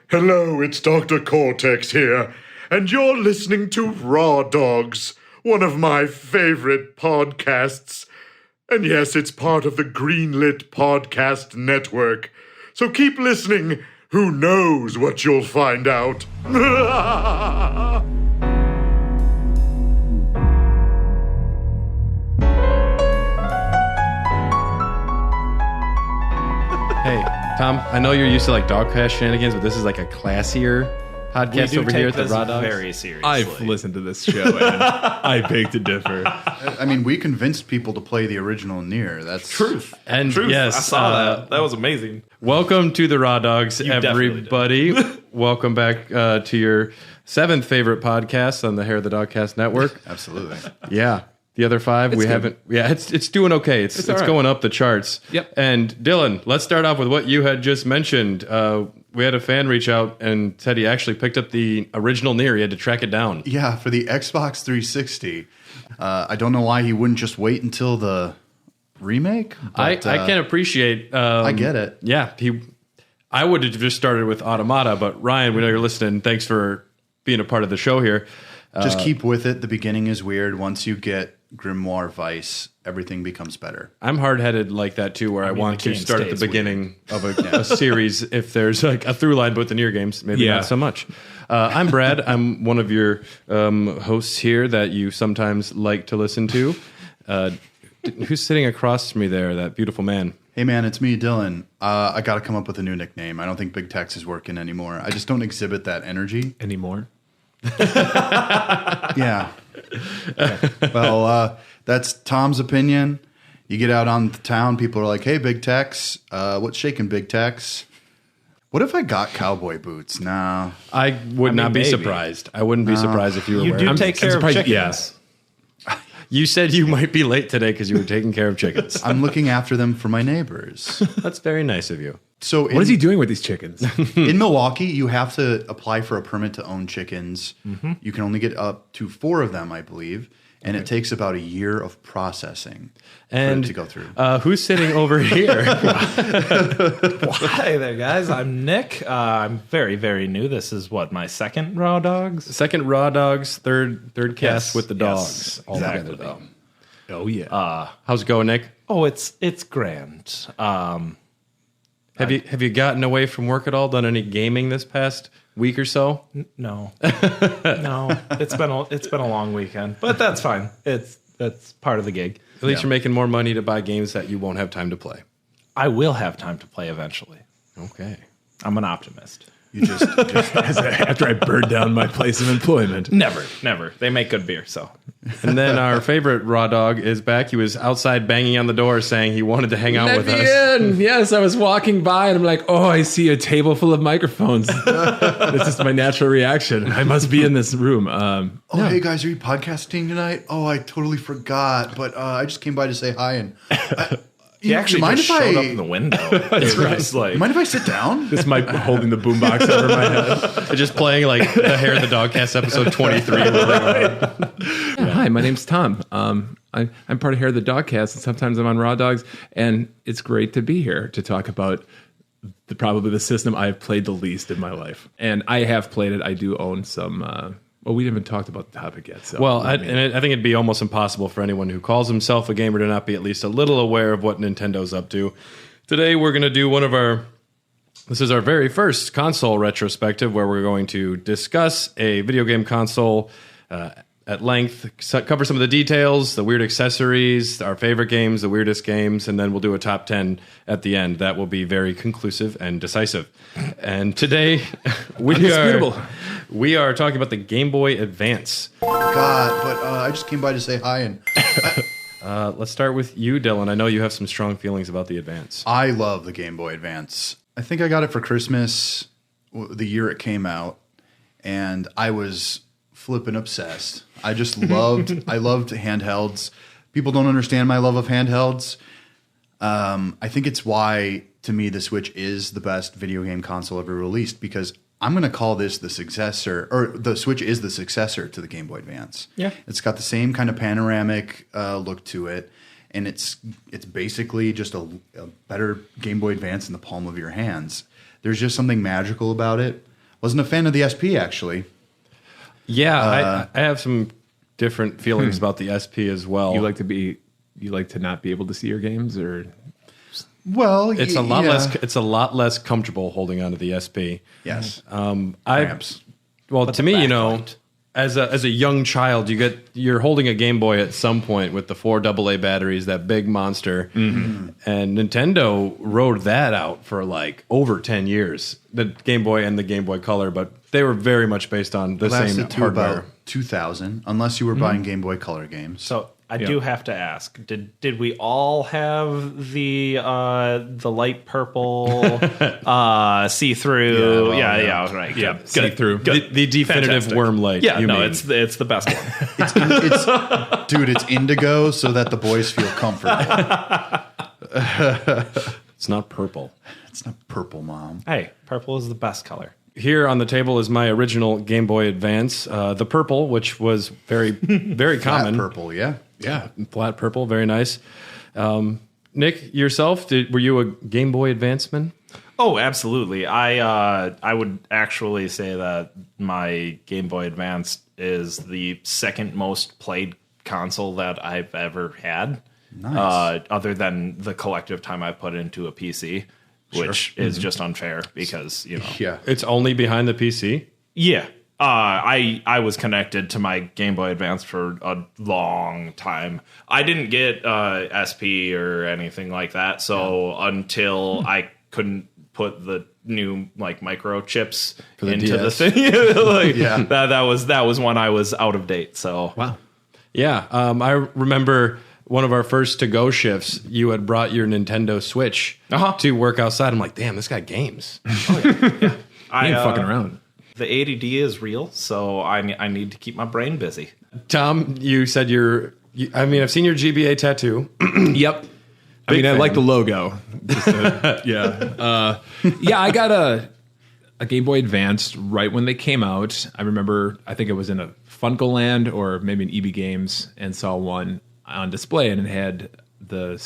Hello, it's Dr. Cortex here, and you're listening to Raw Dogs, one of my favorite podcasts. And yes, it's part of the Greenlit Podcast Network. So keep listening. Who knows what you'll find out? Hey, Tom, I know you're used to like Dogcast shenanigans, but this is like a classier podcast over here at the Raw Dogs. Very seriously. I've listened to this show, and I beg to differ. I mean, we convinced people to play the original Nier. That's Truth. And Truth. yes, I saw that. That was amazing. Welcome to the Raw Dogs, You definitely everybody. Welcome back to your seventh favorite podcast on the Hair of the Dogcast Network. absolutely. Yeah. The other five, we haven't. Yeah, it's doing okay. It's all right. going up the charts. Yep. And Dylan, let's start off with what you had just mentioned. We had a fan reach out and said he actually picked up the original Nier. He had to track it down. Yeah, for the Xbox 360. I don't know why he wouldn't just wait until the remake. I But, can appreciate. I get it. Yeah, I would have just started with Automata, but Ryan, we know you're listening. Thanks for being a part of the show here. Just keep with it. The beginning is weird. Once you get Grimoire Vice, everything becomes better. I'm hard-headed like that too, where I want the to game start at the stays beginning of a series if there's like a through line with the Nier games. Maybe not so much. I'm Brad. I'm one of your hosts here that you sometimes like to listen to. Who's sitting across from me there? That beautiful man. Hey man, it's me, Dylan. I got to come up with a new nickname. I don't think Big Tex is working anymore. I just don't exhibit that energy Anymore? Yeah. Well, that's Tom's opinion. You get out on the town, people are like, "Hey, Big Tex, what's shaking, Big Tex?" What if I got cowboy boots? No. I would not be maybe. surprised. I wouldn't be surprised if you were You wearing. do take care of surprised- chickens. yes. You said you might be late today because you were taking care of chickens. I'm looking after them for my neighbors. That's very nice of you. So What is he doing with these chickens? in Milwaukee, you have to apply for a permit to own chickens. You can only get up to 4 of them, I believe, and it takes about a year of processing And for it to go through. Who's sitting over here? Hi there, guys. I'm Nick. I'm very, very new. This is my second Raw Dogs? Second Raw Dogs, third cast Yes, with the yes, dogs. All exactly. together, though. Oh, yeah. How's it going, Nick? Oh, it's grand. Have you gotten away from work at all? Done any gaming this past week or so? No. No. It's been a long weekend, but that's fine. That's part of the gig. At least you're making more money to buy games that you won't have time to play. I will have time to play eventually. Okay. I'm an optimist. You just After I burned down my place of employment. Never. They make good beer, so. And then our favorite Raw Dog is back. He was outside banging on the door saying he wanted to hang out with us. Yes, I was walking by and I'm like, oh, I see a table full of microphones. That's just my natural reaction. I must be in this room. hey guys, are you podcasting tonight? Oh, I totally forgot, but I just came by to say hi. And He actually mind just if showed I up in the window. That's right. Like, mind if I sit down? This mic holding the boombox over my head. Just playing like the Hair of the Dogcast episode 23. Hi, my name's Tom. I'm part of Hair of the Dogcast, and sometimes I'm on Raw Dogs, and it's great to be here to talk about probably the system I've played the least in my life. And I have played it. I do own some. Well, we haven't talked about the topic yet. So Well, I think it'd be almost impossible for anyone who calls himself a gamer to not be at least a little aware of what Nintendo's up to. Today, we're going to do this is our very first console retrospective where we're going to discuss a video game console at length, cover some of the details, the weird accessories, our favorite games, the weirdest games, and then we'll do a top 10 at the end. That will be very conclusive and decisive. And today, we are talking about the Game Boy Advance. God, but I just came by to say hi. And Let's start with you, Dylan. I know you have some strong feelings about the Advance. I love the Game Boy Advance. I think I got it for Christmas the year it came out, and I was flippin' obsessed. I just loved handhelds. People don't understand my love of handhelds. I think it's why, to me, the Switch is the best video game console ever released, because I'm going to call this the successor, or the Switch is the successor to the Game Boy Advance. Yeah. It's got the same kind of panoramic look to it, and it's basically just a better Game Boy Advance in the palm of your hands. There's just something magical about it. Wasn't a fan of the SP, actually. Yeah, I have some different feelings about the SP as well. You like to not be able to see your games, or Well, it's a lot less. It's a lot less comfortable holding onto the SP. Yes. Cramps. Well, to me, as a young child, you're holding a Game Boy at some point with the 4 AA batteries, that big monster, and Nintendo rode that out for like over 10 years. The Game Boy and the Game Boy Color, but they were very much based on the same Lasted to hardware. about 2000, unless you were buying Game Boy Color games. So I do have to ask: Did we all have the light purple see through? Yeah, right. yeah, see through. The definitive Fantastic. worm light. Yeah, you no, mean. it's the best one. It's indigo so that the boys feel comfortable. It's not purple. It's not purple, Mom. Hey, purple is the best color. Here on the table is my original Game Boy Advance, the purple, which was very, very common. Flat purple, yeah. Yeah, flat purple, very nice. Nick, yourself, were you a Game Boy Advance-man? Oh, absolutely. I would actually say that my Game Boy Advance is the second most played console that I've ever had. Nice. Other than the collective time I put into a PC, which is just unfair because, Yeah. It's only behind the PC? Yeah. I was connected to my Game Boy Advance for a long time. I didn't get SP or anything like that, so until I couldn't put the new microchips into DS. the thing, that was when I was out of date. So wow. Yeah, I remember one of our first to-go shifts, you had brought your Nintendo Switch to work outside. I'm like, damn, this guy games. You ain't fucking around. The ADD is real, so I need to keep my brain busy. Tom, you said I've seen your GBA tattoo. Yep. I mean, I like the logo. I got a Game Boy Advance right when they came out. I remember, I think it was in a Funkoland or maybe an EB Games, and saw one on display, and it had the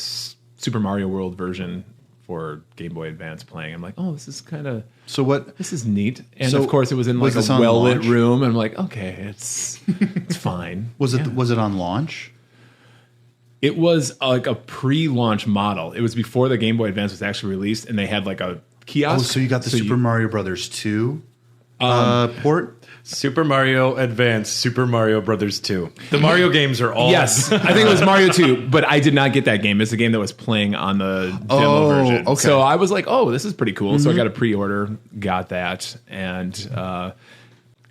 Super Mario World version for Game Boy Advance playing. I'm like, oh, this is kind of... So what? This is neat. And So of course, it was in was like this a on well-lit launch? room. And I'm like, okay, it's fine. Was it on launch? It was like a pre-launch model. It was before the Game Boy Advance was actually released, and they had like a kiosk. Oh, so you got the Super Mario Brothers 2 port? Super Mario Advance, Super Mario Brothers 2. The Mario games are all... Yes, I think it was Mario 2, but I did not get that game. It's a game that was playing on the demo version. Okay. So I was like, oh, this is pretty cool. So I got a pre-order, got that, and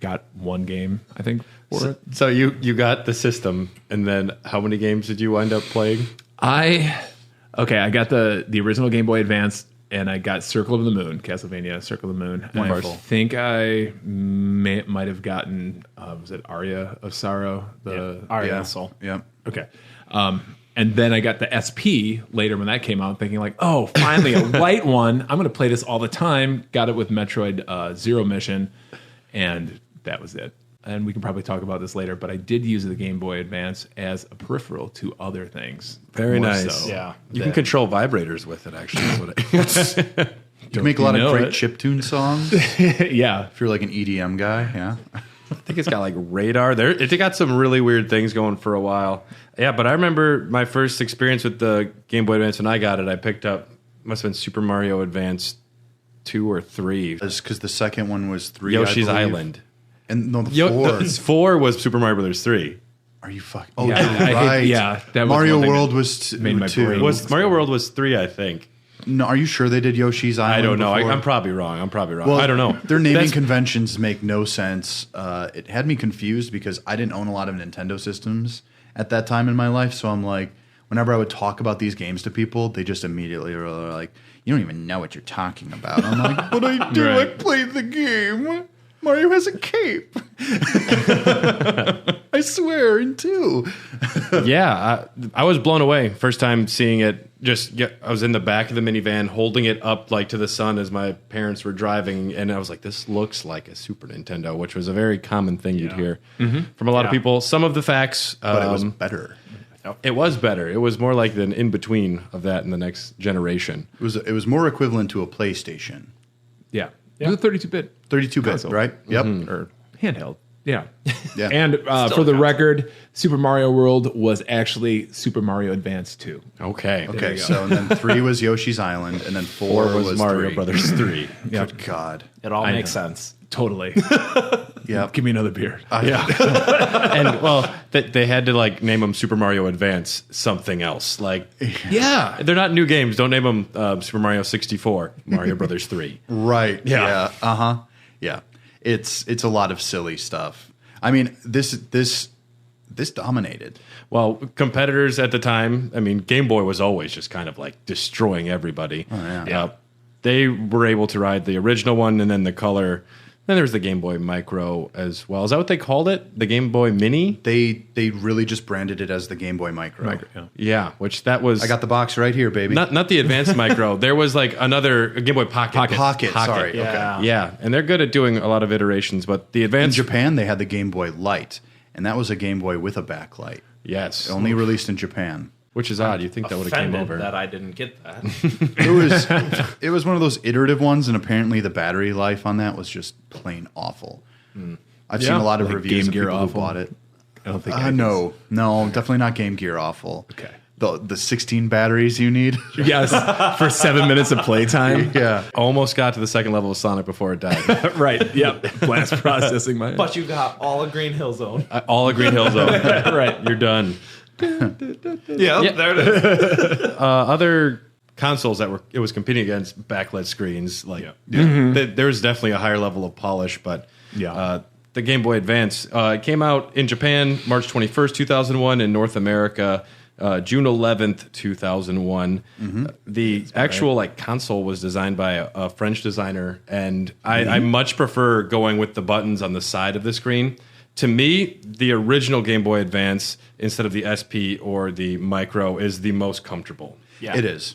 got one game, I think, for it. So you got the system, and then how many games did you wind up playing? I got the original Game Boy Advance, and I got Circle of the Moon, Castlevania Circle of the Moon. Wonderful. I think I might have gotten, was it Aria of Sorrow? Aria of Soul. Yeah. Okay. And then I got the SP later when that came out, thinking like, oh, finally a light one. I'm going to play this all the time. Got it with Metroid Zero Mission, and that was it. And we can probably talk about this later, but I did use the Game Boy Advance as a peripheral to other things. Very More nice. so Yeah. You can control vibrators with it, actually. Is what it, You can make a lot of know great it? chiptune songs Yeah. if you're like an EDM guy. Yeah. I think it's got like radar. It got some really weird things going for a while. Yeah, but I remember my first experience with the Game Boy Advance when I got it. I picked up, must have been Super Mario Advance 2 or 3. Because the second one was 3. Yoshi's I believe. Island. And no, the 4. 4 was Super Mario Brothers 3. Are you fucking? Oh, Yeah, you're I hate- right. yeah, that was Mario one thing World that was made my 2. brain- Mario World was 3, I think. No, are you sure they did Yoshi's Island? I don't know. before? I'm probably wrong. Well, I don't know. Their naming That's- conventions make no sense. It had me confused because I didn't own a lot of Nintendo systems at that time in my life. So I'm like, whenever I would talk about these games to people, they just immediately were like, "You don't even know what you're talking about." I'm like, "But I do. I Right. played the game. Mario has a cape. I swear, in 2." Yeah, I was blown away first time seeing it. I was in the back of the minivan holding it up like to the sun as my parents were driving, and I was like, this looks like a Super Nintendo, which was a very common thing you'd hear from a lot of people. Some of the facts, But it was better. it was better. It was more like an in-between of that in the next generation. It was more equivalent to a PlayStation. Yeah. It was a 32-bit 32-bit, console. right? Yep. or handheld. Yeah. Yeah. And for the record, Super Mario World was actually Super Mario Advance 2. Okay. Okay, so and then 3 was Yoshi's Island, and then 4 Or was Mario 3. Brothers 3. Good God. It all I makes know. sense. Totally. Yep. Give me another beer. Yeah. And, well, they had to, like, name them Super Mario Advance something else. Like, Yeah. they're not new games. Don't name them Super Mario 64, Mario Brothers 3. Right. Yeah. Yeah. Uh-huh. Yeah. It's a lot of silly stuff. I mean, this dominated. Well, competitors at the time, I mean, Game Boy was always just kind of like destroying everybody. Oh, yeah. They were able to ride the original one and then the color. Then there's the Game Boy Micro as well. Is that what they called it? The Game Boy Mini? They really just branded it as the Game Boy Micro. Yeah, which that was... I got the box right here, baby. Not the Advanced Micro. There was like a Game Boy Pocket. Pocket. Sorry. Yeah. Okay. Yeah, and they're good at doing a lot of iterations, but the In Advanced... Japan, they had the Game Boy Light, and that was a Game Boy with a backlight. Yes. Only released in Japan. Which is odd. You'd think that would have came Offended over. that I didn't get that. It was one of those iterative ones, and apparently the battery life on that was just plain awful. I've seen Yeah. a lot of Like reviews Game of Gear people who awful? bought it. I don't think No, definitely not Game Gear awful. Okay. The 16 batteries you need. Yes, for 7 minutes of playtime. Yeah. Almost got to the second level of Sonic before it died. Right. Yep. Blast processing my. But you got all of Green Hill Zone. All of Green Hill Zone. Right. You're done. Yeah, there it is. Other consoles that it was competing against backlit screens, like there was definitely a higher level of polish, but the Game Boy Advance came out in Japan March 21st, 2001, in North America June 11th, 2001. The actual like console was designed by a French designer, and I much prefer going with the buttons on the side of the screen. To me, the original Game Boy Advance, instead of the SP or the Micro, is the most comfortable. Yeah. It is.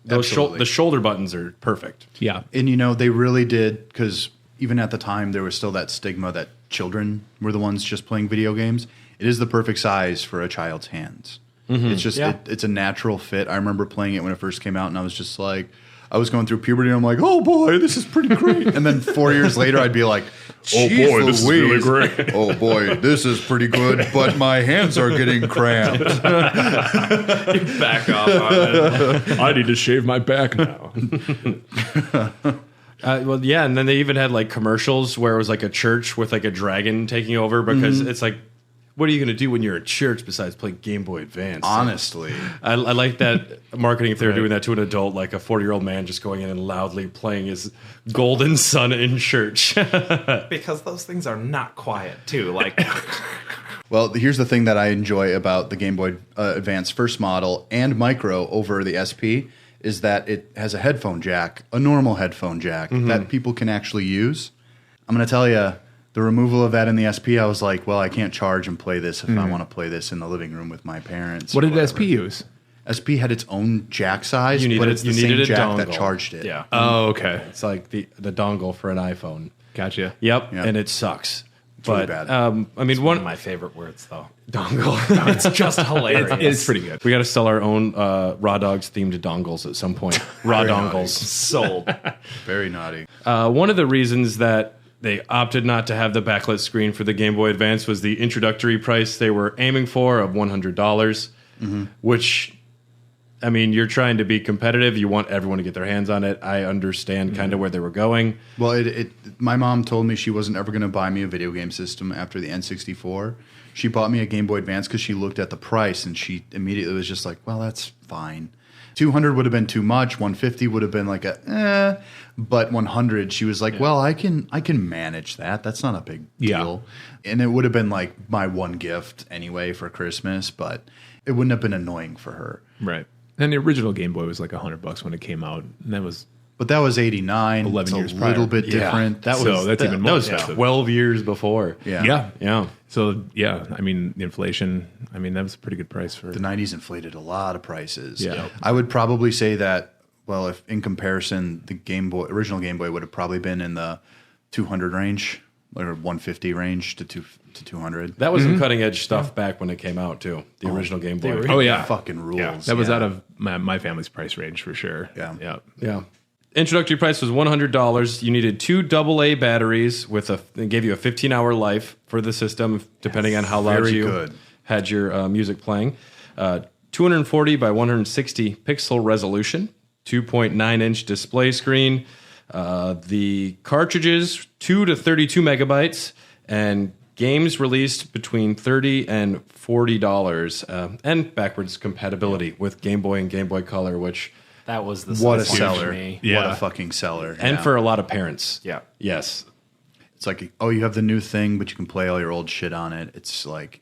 Those Absolutely. the shoulder buttons are perfect. Yeah. And they really did, because even at the time there was still that stigma that children were the ones just playing video games. It is the perfect size for a child's hands. It's just it's a natural fit. I remember playing it when it first came out, and I was just like, I was going through puberty, and I'm like, oh boy, this is pretty great. And then 4 years later, I'd be like, oh boy, this is really great. Oh boy, this is pretty good, but my hands are getting cramped. Back off on it. I need to shave my back now. Well, yeah, and then they even had like commercials where it was like a church with like a dragon taking over, because it's like, what are you going to do when you're at church besides play Game Boy Advance? Honestly. I like that marketing if they were doing that to an adult, like a 40-year-old man just going in and loudly playing his Golden Sun in church. Because those things are not quiet, too. Like, Well, here's the thing that I enjoy about the Game Boy Advance first model and Micro over the SP is that it has a headphone jack, a normal headphone jack that people can actually use. I'm going to tell you, the removal of that in the SP, I was like, well, I can't charge and play this if I want to play this in the living room with my parents. What or did whatever. SP use? SP had its own jack size, You needed- but it's the you same needed a jack that dongle. charged it. yeah. Oh, okay. It's like the dongle for an iPhone. Gotcha. Yep, Yeah. and it sucks. really But bad. I mean, One one of my favorite words, though. dongle. It's just hilarious. It's pretty good. We got to sell our own Raw Dogs themed dongles at some point. Raw Very dongles. Sold. Very naughty. One of the reasons that they opted not to have the backlit screen for the Game Boy Advance was the introductory price they were aiming for of $100, which, I mean, you're trying to be competitive. You want everyone to get their hands on it. I understand kind of where they were going. Well, my mom told me she wasn't ever going to buy me a video game system after the N64. She bought me a Game Boy Advance because she looked at the price, and she immediately was just like, well, that's fine. 200 would have been too much. 150 would have been like but 100, she was like, well, I can manage that. That's not a big deal. And it would have been like my one gift anyway for Christmas, but it wouldn't have been annoying for her. Right. And the original Game Boy was like $100 when it came out, and that was But that was 89. 11 it's years a prior. little bit different. That So was that's even more that was expensive. 12 years before. Yeah. Yeah. So yeah, I mean the inflation. I mean that was a pretty good price for. The 90s inflated a lot of prices. Yeah. I would probably say that, well, if in comparison, the original Game Boy would have probably been in the 200 range, or 150 range to 200. That was some cutting edge stuff back when it came out too. The original Game Boy. Oh yeah, Fucking rules. that was out of my family's price range for sure. Yeah. Yeah. Yeah. introductory price was $100. You needed 2 AA batteries they gave you a 15-hour life for the system, depending on how loud very you good. had your music playing. 240 by 160 pixel resolution, 2.9-inch display screen. The cartridges, 2 to 32 megabytes, and games released between $30 and $40, and backwards compatibility with Game Boy and Game Boy Color, which That was the What a selling point seller. for me. Yeah. What a fucking seller. and Yeah. for a lot of parents, Yeah. yes, It's like, oh, you have the new thing, but you can play all your old shit on it. It's like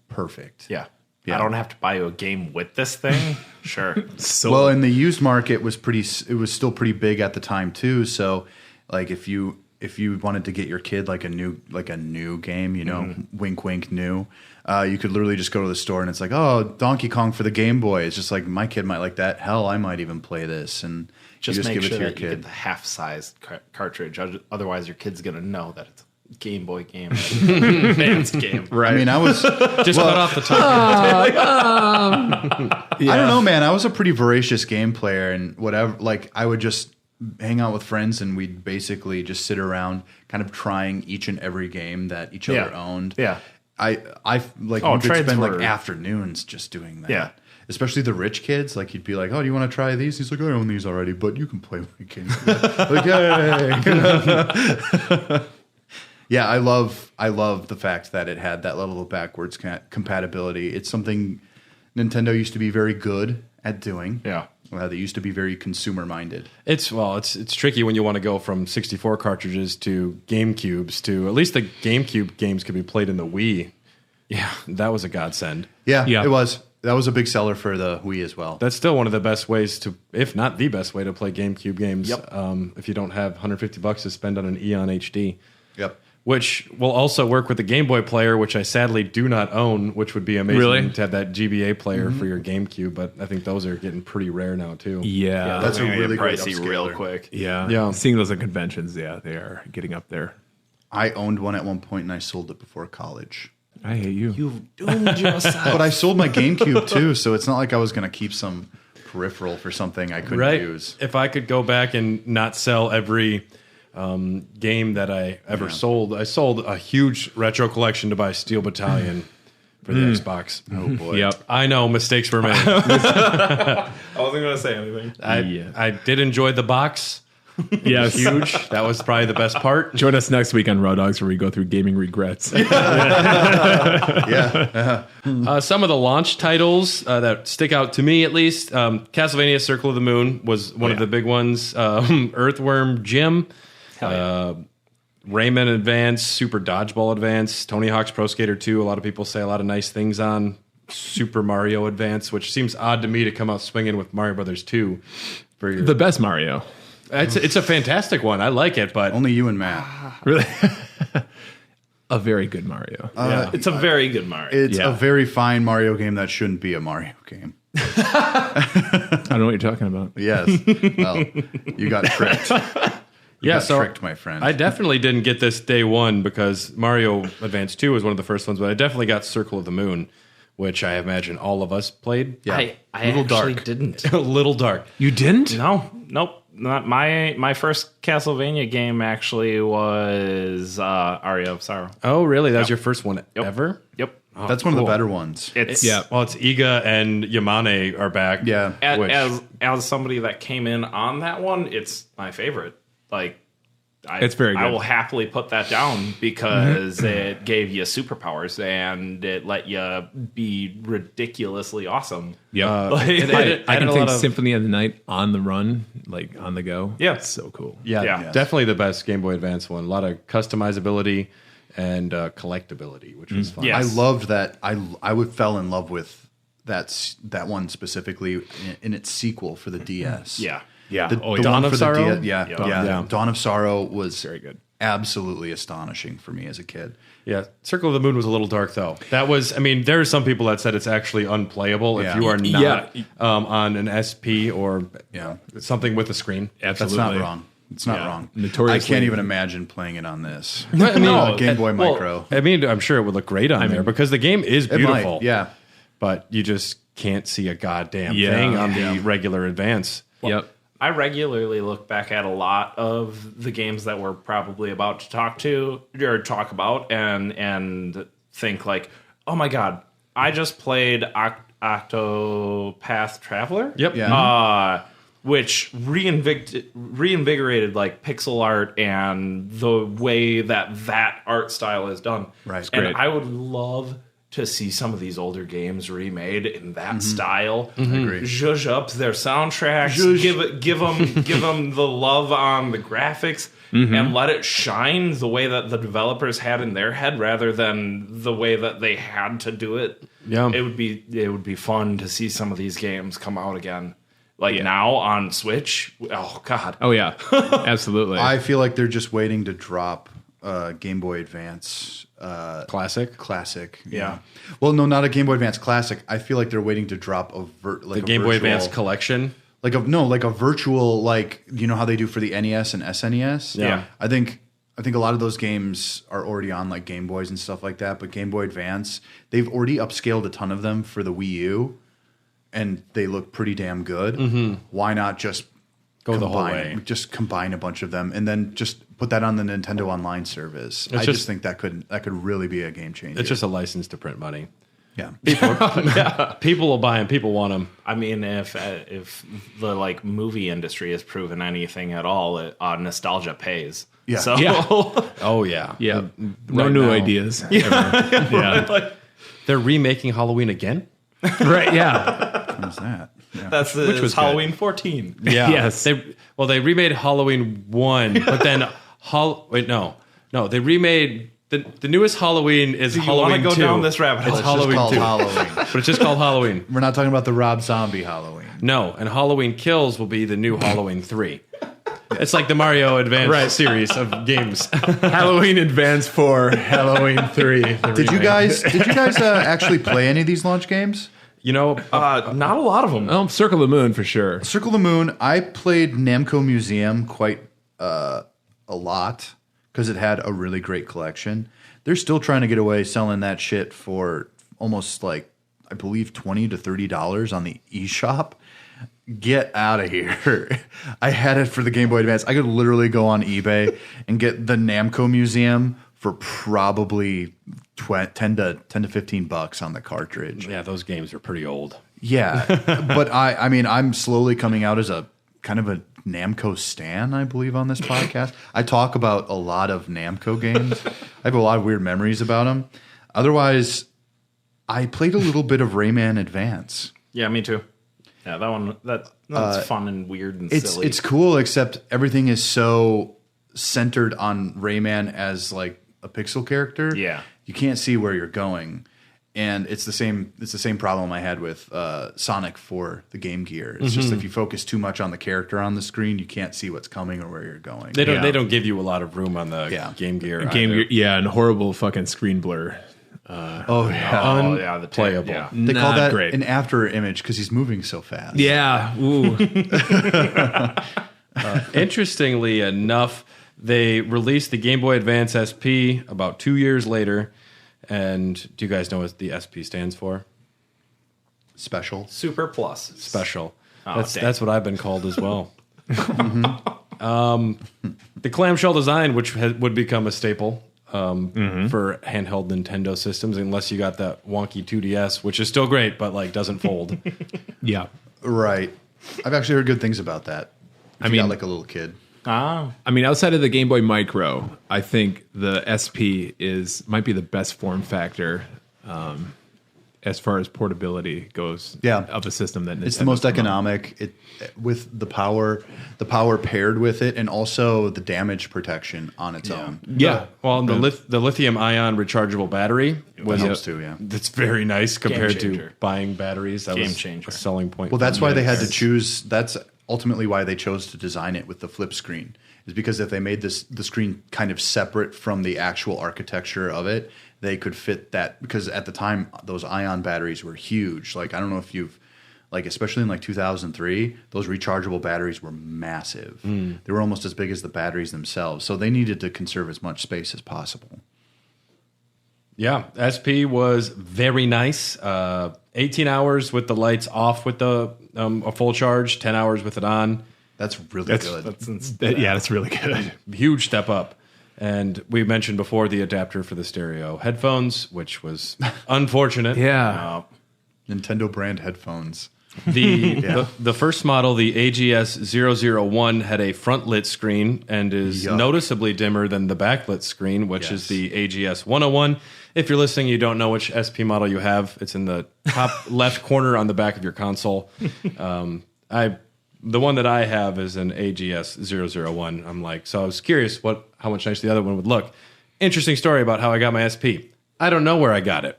perfect. Yeah. Yeah. I don't have to buy you a game with this thing. Sure. Well, in the used market it was still pretty big at the time too. So, like if you wanted to get your kid like a new game, you know, wink wink new, you could literally just go to the store and it's like, oh, Donkey Kong for the Game Boy. It's just like my kid might like that. Hell, I might even play this, and Just you just make give it sure to your that you get kid. the half-sized cartridge. Otherwise, your kid's going to know that it's a Game Boy game. Advanced game. I mean, I was just cut off the top. I don't know, man. I was a pretty voracious game player, and whatever. Like, I would just hang out with friends, and we'd basically just sit around, kind of trying each and every game that each other owned. Yeah. I like Oh, we could trades spend were- like afternoons just doing that. Yeah. Especially the rich kids, like you'd be like, "Oh, do you want to try these?" He's like, "I own these already, but you can play my game." Like, yay! Yeah, I love the fact that it had that level of backwards compatibility. It's something Nintendo used to be very good at doing. Yeah. They used to be very consumer minded. It's tricky when you want to go from 64 cartridges to GameCubes to at least the GameCube games could be played in the Wii. Yeah, that was a godsend. Yeah, Yeah. it was. That was a big seller for the Wii as well. That's still one of the best ways to, if not the best way to play GameCube games. Yep. If you don't have $150 to spend on an Eon HD, Yep. which will also work with the Game Boy player, which I sadly do not own, which would be amazing Really? to have that GBA player for your GameCube. But I think those are getting pretty rare now too. Yeah. That's a They're gonna really get great pricey upscaler. real quick. yeah. Yeah. Seeing those at conventions, yeah, they are getting up there. I owned one at one point and I sold it before college. I hate you. You've doomed yourself. But I sold my GameCube too, so it's not like I was going to keep some peripheral for something I couldn't Right. use. If I could go back and not sell every game that I ever sold, I sold a huge retro collection to buy Steel Battalion for the Xbox. Oh boy. Yep. I know mistakes were made. I wasn't going to say anything. I did enjoy the box. Yes. Huge. That was probably the best part. Join us next week on Raw Dogs where we go through gaming regrets. Yeah. Some of the launch titles that stick out to me, at least, Castlevania: Circle of the Moon was one of the big ones. Earthworm Jim, Rayman Advance, Super Dodgeball Advance, Tony Hawk's Pro Skater 2. A lot of people say a lot of nice things on Super Mario Advance, which seems odd to me to come out swinging with Mario Brothers 2 for your. The best Mario. It's a fantastic one. I like it, but Only you and Matt. Really? A very good Mario. It's a very good Mario. It's Yeah. a very fine Mario game that shouldn't be a Mario game. I don't know what you're talking about. Yes. Well, you got tricked. yeah, got so tricked, my friend. I definitely didn't get this day one because Mario Advance 2 was one of the first ones, but I definitely got Circle of the Moon, which I imagine all of us played. Yeah. I Little actually dark. didn't. A little dark. You didn't? Nope. Not my first Castlevania game actually was Aria of Sorrow. Oh, really? That was your first one ever? Yep. Oh, That's one of the cool. better ones. It's Yeah. Well, it's Iga and Yamane are back. Yeah. as somebody that came in on that one, it's my favorite. Like, It's very I good. will happily put that down because it gave you superpowers and it let you be ridiculously awesome. Yep. I can think Symphony of the Night on the run, like on the go. Yeah. It's so cool. Yeah, Yeah. definitely the best Game Boy Advance one. A lot of customizability and collectability, which was fun. Yeah. I loved that. I would fell in love with that one specifically in its sequel for the DS. Yeah. Yeah. The Dawn one of for Sorrow? the DS. Yeah. Yeah. Dawn of Sorrow was Very good. absolutely astonishing for me as a kid. Yeah, Circle of the Moon was a little dark, though. That was, I mean, there are some people that said it's actually unplayable if Yeah. you are not Yeah. on an SP or Yeah. something with a screen. Absolutely. That's not wrong. It's not wrong. Notoriously- I can't even imagine playing it on this. I mean, No, Game Boy well, Micro. I mean, I'm sure it would look great on there because the game is It beautiful. might, yeah. But you just can't see a goddamn Yeah. thing on Yeah. the regular Advance. Yep. I regularly look back at a lot of the games that we're probably about to talk about and think like, oh my god, I just played Octopath Traveler. Yep. Yeah. Which reinvigorated like pixel art and the way that art style is done. Right. And Great. I would love to see some of these older games remade in that style. I agree. Zhuzh up their soundtracks. Give them the love on the graphics and let it shine the way that the developers had in their head rather than the way that they had to do it. Yeah. It would be fun to see some of these games come out again. Like now on Switch. Oh god. Oh yeah, absolutely. I feel like they're just waiting to drop Game Boy Advance Classic. Yeah. Well, no, not a Game Boy Advance Classic. I feel like they're waiting to drop The Game Boy Advance collection. like a virtual, like, you know how they do for the NES and SNES. Yeah. I think a lot of those games are already on like Game Boys and stuff like that. But Game Boy Advance, they've already upscaled a ton of them for the Wii U, and they look pretty damn good. Why not just Go the whole way. Just combine a bunch of them and then just put that on the Nintendo Online service. I just think that could really be a game changer. It's just a license to print money. Yeah. People will buy them. People want them. I mean, if the like movie industry has proven anything at all, nostalgia pays. Yeah. So Yeah. Oh yeah. yeah, no Right new now. ideas. Yeah, like, They're remaking Halloween again. right. Yeah, What is that? Yeah. that's Which was Halloween 14. Yeah. Yes. They remade Halloween 1, but then they remade the newest Halloween is You Halloween want to go 2. down this rabbit hole? It's Halloween called 2. Halloween. But it's just called Halloween. We're not talking about the Rob Zombie Halloween. No, and Halloween Kills will be the new Halloween 3. It's like the Mario Advance series of games. Halloween Advance 4, Halloween 3. Did you guys actually play any of these launch games? You know, Not a lot of them. Oh, Circle of the Moon for sure. Circle of the Moon, I played Namco Museum quite a lot because it had a really great collection. They're still trying to get away selling that shit for almost like, I believe, $20 to $30 on the eShop. Get out of here. I had it for the Game Boy Advance. I could literally go on eBay and get the Namco Museum for probably $10 to $15 on the cartridge. yeah, those games are pretty old. Yeah, but I mean, I'm slowly coming out as a kind of a Namco stan, I believe, on this podcast. I talk about a lot of Namco games. I have a lot of weird memories about them. Otherwise, I played a little bit of Rayman Advance. Yeah, me too. Yeah, that's fun and weird and silly. It's cool, except everything is so centered on Rayman as like a pixel character. Yeah. You can't see where you're going. And it's the same problem I had with Sonic for the Game Gear. It's just if you focus too much on the character on the screen, you can't see what's coming or where you're going. They don't. Yeah. They don't give you a lot of room on the Game Gear. Game either. Gear, yeah, and horrible fucking screen blur. Oh yeah, Unplayable. Yeah. they call Not that great. an after image because he's moving so fast. Yeah, ooh. Interestingly enough, they released the Game Boy Advance SP about 2 years later. And do you guys know what the SP stands for? Special. Super Plus. Special. Oh, That's what I've been called as well. The clamshell design, which would become a staple for handheld Nintendo systems, unless you got that wonky 2DS, which is still great, but like doesn't fold. Yeah. Right. I've actually heard good things about that. If you mean- got like a little kid. Ah. I mean, outside of the Game Boy Micro, I think the SP might be the best form factor as far as portability goes. Yeah. Of a system that It's the most economic. It with the power paired with it, and also the damage protection on its own. Yeah. Well, the lithium ion rechargeable battery helps too, yeah. That's very nice compared to changer. buying batteries. That Game was changer. a selling point. Well, for that's me. why they had to choose. That's ultimately why they chose to design it with the flip screen. Is because if they made the screen kind of separate from the actual architecture of it, they could fit that. Because at the time, those ion batteries were huge. Like I don't know if you've, like especially in like 2003, those rechargeable batteries were massive. They were almost as big as the batteries themselves. So they needed to conserve as much space as possible. Yeah, SP was very nice. 18 hours with the lights off with the a full charge, 10 hours with it on. That's really good. That's really good. Huge step up. And we mentioned before the adapter for the stereo headphones, which was unfortunate. Yeah. Nintendo brand headphones. The first model, the AGS-001, had a front lit screen and is noticeably dimmer than the backlit screen, which is the AGS-101. If you're listening, you don't know which SP model you have. It's in the top left corner on the back of your console. The one that I have is an AGS-001. So I was curious how much nicer the other one would look. Interesting story about how I got my SP. I don't know where I got it.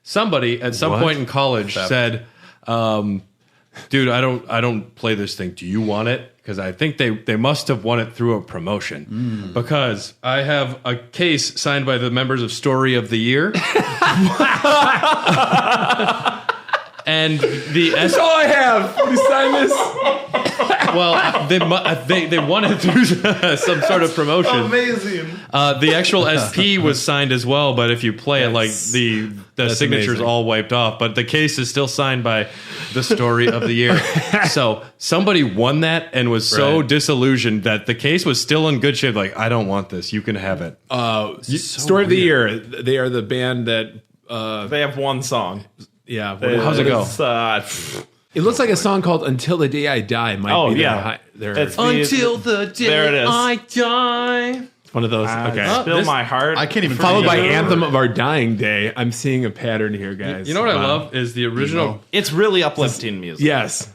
Somebody at some point in college said, dude, I don't play this thing. Do you want it? Because I think they must have won it through a promotion. Because I have a case signed by the members of Story of the Year. And that's all I have. You sign this? Well, they won it through some sort of promotion. Amazing. The actual SP was signed as well, but if you play it, like the signature's amazing. all wiped off. But the case is still signed by the Story of the Year. So somebody won that and was so disillusioned that the case was still in good shape. Like, I don't want this. You can have it. Story of the Year. They are the band that. They have one song. Yeah. How's it go? It looks like a song called "Until the Day I Die." Might be Until the day there it is. I die. It's one of those. Okay. Spill my heart. I can't even Followed by forget it. Anthem of Our Dying Day. I'm seeing a pattern here, guys. You know what I Wow. love is the original. It's really uplifting music. Yes.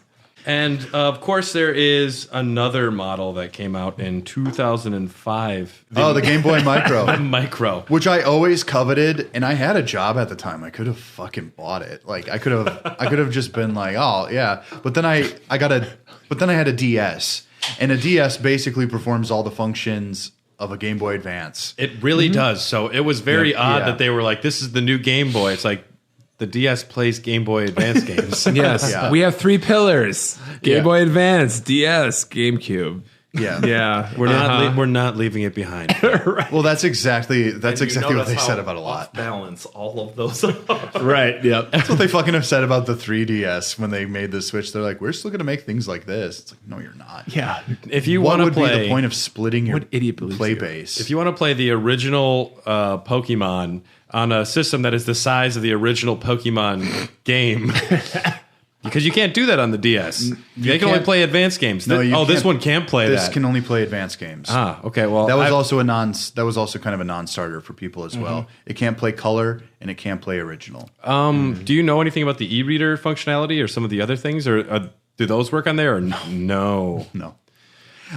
And of course, there is another model that came out in 2005. The Game Boy Micro. Micro. Which I always coveted, and I had a job at the time. I could have fucking bought it. Like I could have just been like, oh yeah. But then I had a DS, and a DS basically performs all the functions of a Game Boy Advance. It really does. So it was very odd yeah. that they were like, "This is the new Game Boy." It's like the DS plays Game Boy Advance games. Yes. Yeah. We have 3 pillars: Game Yeah. Boy Advance, DS, GameCube. Yeah. Yeah. We're not leaving it behind. Well, that's exactly what Notice they how said about a lot. off balance all of those are. Right. Yep. That's what they fucking have said about the 3DS when they made the Switch. They're like, we're still going to make things like this. It's like, no, you're not. Yeah. If you What want to would play, be the point of splitting your What idiot believes play you? base? if you want to play the original Pokemon on a system that is the size of the original Pokemon game. Because you can't do that on the DS. They can only can't- play advanced games. No, you this can't- one can't play This that. can only play advanced games. Okay. Well, That was also kind of a non-starter for people as well. It can't play color and it can't play original. Do you know anything about the e-reader functionality or some of the other things, or do those work on there? Or no. No,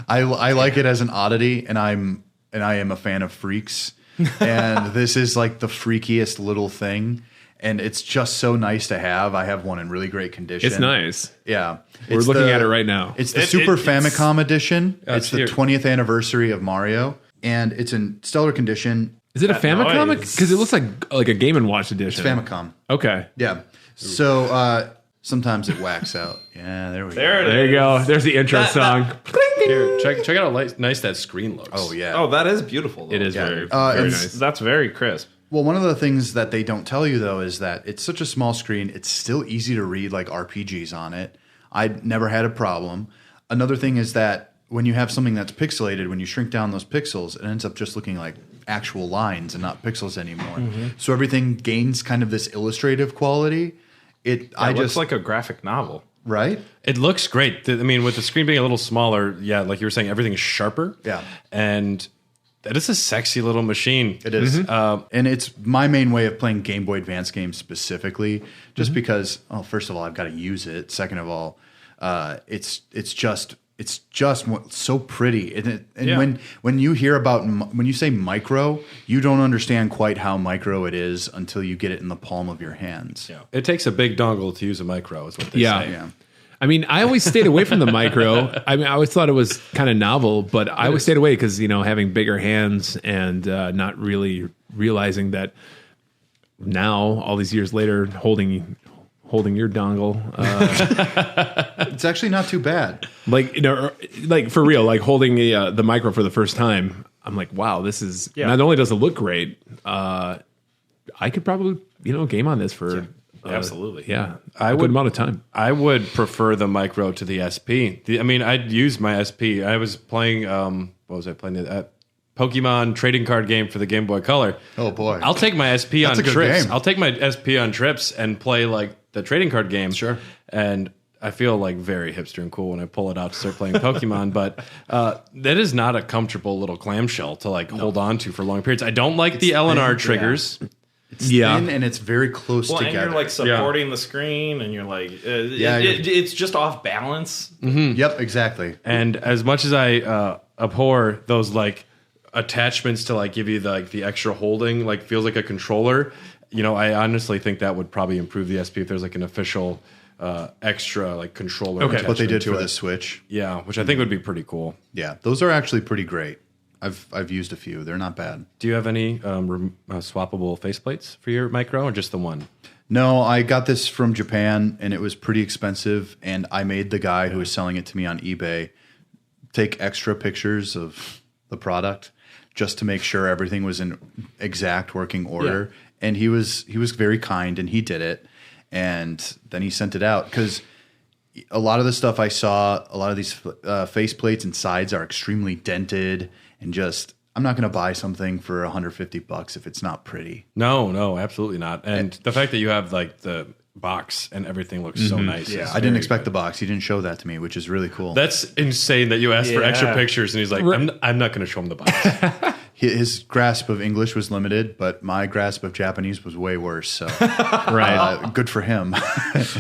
I like it as an oddity, and I am a fan of freaks, and this is like the freakiest little thing, and it's just so nice to have. I have one in really great condition. It's nice. Yeah, We're It's looking the- at it right now. It's the Super Famicom edition. it's It's the here. 20th anniversary of Mario, and it's in stellar condition. Is it a Famicom? noise. Because it looks like a Game & Watch edition. Famicom. Okay. Yeah. So sometimes it whacks out. Yeah, there we go. There you go. There's the intro song. Here, check out how nice that screen looks. Oh yeah. Oh, that is beautiful. Though. It is Yeah. very. Very it's- nice. That's very crisp. Well, one of the things that they don't tell you, though, is that it's such a small screen. It's still easy to read, like RPGs on it. I never had a problem. Another thing is that when you have something that's pixelated, when you shrink down those pixels, it ends up just looking like actual lines and not pixels anymore. So everything gains kind of this illustrative quality. It Looks like a graphic novel. right. It looks great. I mean, with the screen being a little smaller, yeah, like you were saying, everything is sharper. Yeah. And that is a sexy little machine. It is. And it's my main way of playing Game Boy Advance games specifically, just because, first of all, I've got to use it. Second of all, it's just so pretty. And when you hear about, when you say micro, you don't understand quite how micro it is until you get it in the palm of your hands. Yeah. It takes a big dongle to use a micro, is what they Yeah. say. Yeah. I mean, I always stayed away from the micro. I mean, I always thought it was kind of novel, but I always stayed away because, having bigger hands and not really realizing that now, all these years later, holding your dongle, It's actually not too bad. like for real, like holding the micro for the first time, I'm like, wow, this is not only does it look great, I could probably game on this for Absolutely. Yeah, I a would- good amount of time. I would prefer the micro to the SP. I'd use my SP. I was playing, what was I playing? Pokemon trading card game for the Game Boy Color. Oh, boy. I'll take my SP That's on a good trips. game. I'll take my SP on trips and play like the trading card game. Sure. And I feel like very hipster and cool when I pull it out to start playing Pokemon, but that is not a comfortable little clamshell to like hold on to for long periods. I don't like the LNR thin, triggers. It's thin and it's very close Well, together. and you're like supporting the screen, and you're like, it's just off balance. Yep, exactly. And as much as I abhor those like attachments to like give you the extra holding, like feels like a controller, I honestly think that would probably improve the SP if there's like an official extra like controller. Okay. What they did attachment for to the it. Switch. Yeah, which I think would be pretty cool. Yeah, those are actually pretty great. I've used a few. They're not bad. Do you have any swappable faceplates for your micro, or just the one? No, I got this from Japan, and it was pretty expensive. And I made the guy who was selling it to me on eBay take extra pictures of the product just to make sure everything was in exact working order. Yeah. And he was very kind, and he did it. And then he sent it out because a lot of the stuff I saw, a lot of these faceplates and sides are extremely dented, and just I'm not going to buy something for $150 if it's not pretty. No, absolutely not. And the fact that you have like the box and everything looks so nice. Yeah. is I didn't very expect good. the box. He didn't show that to me, which is really cool. That's insane that you asked for extra Yeah. pictures, and he's like, I'm not going to show him the box. His grasp of English was limited, but my grasp of Japanese was way worse. So, Right. good for him,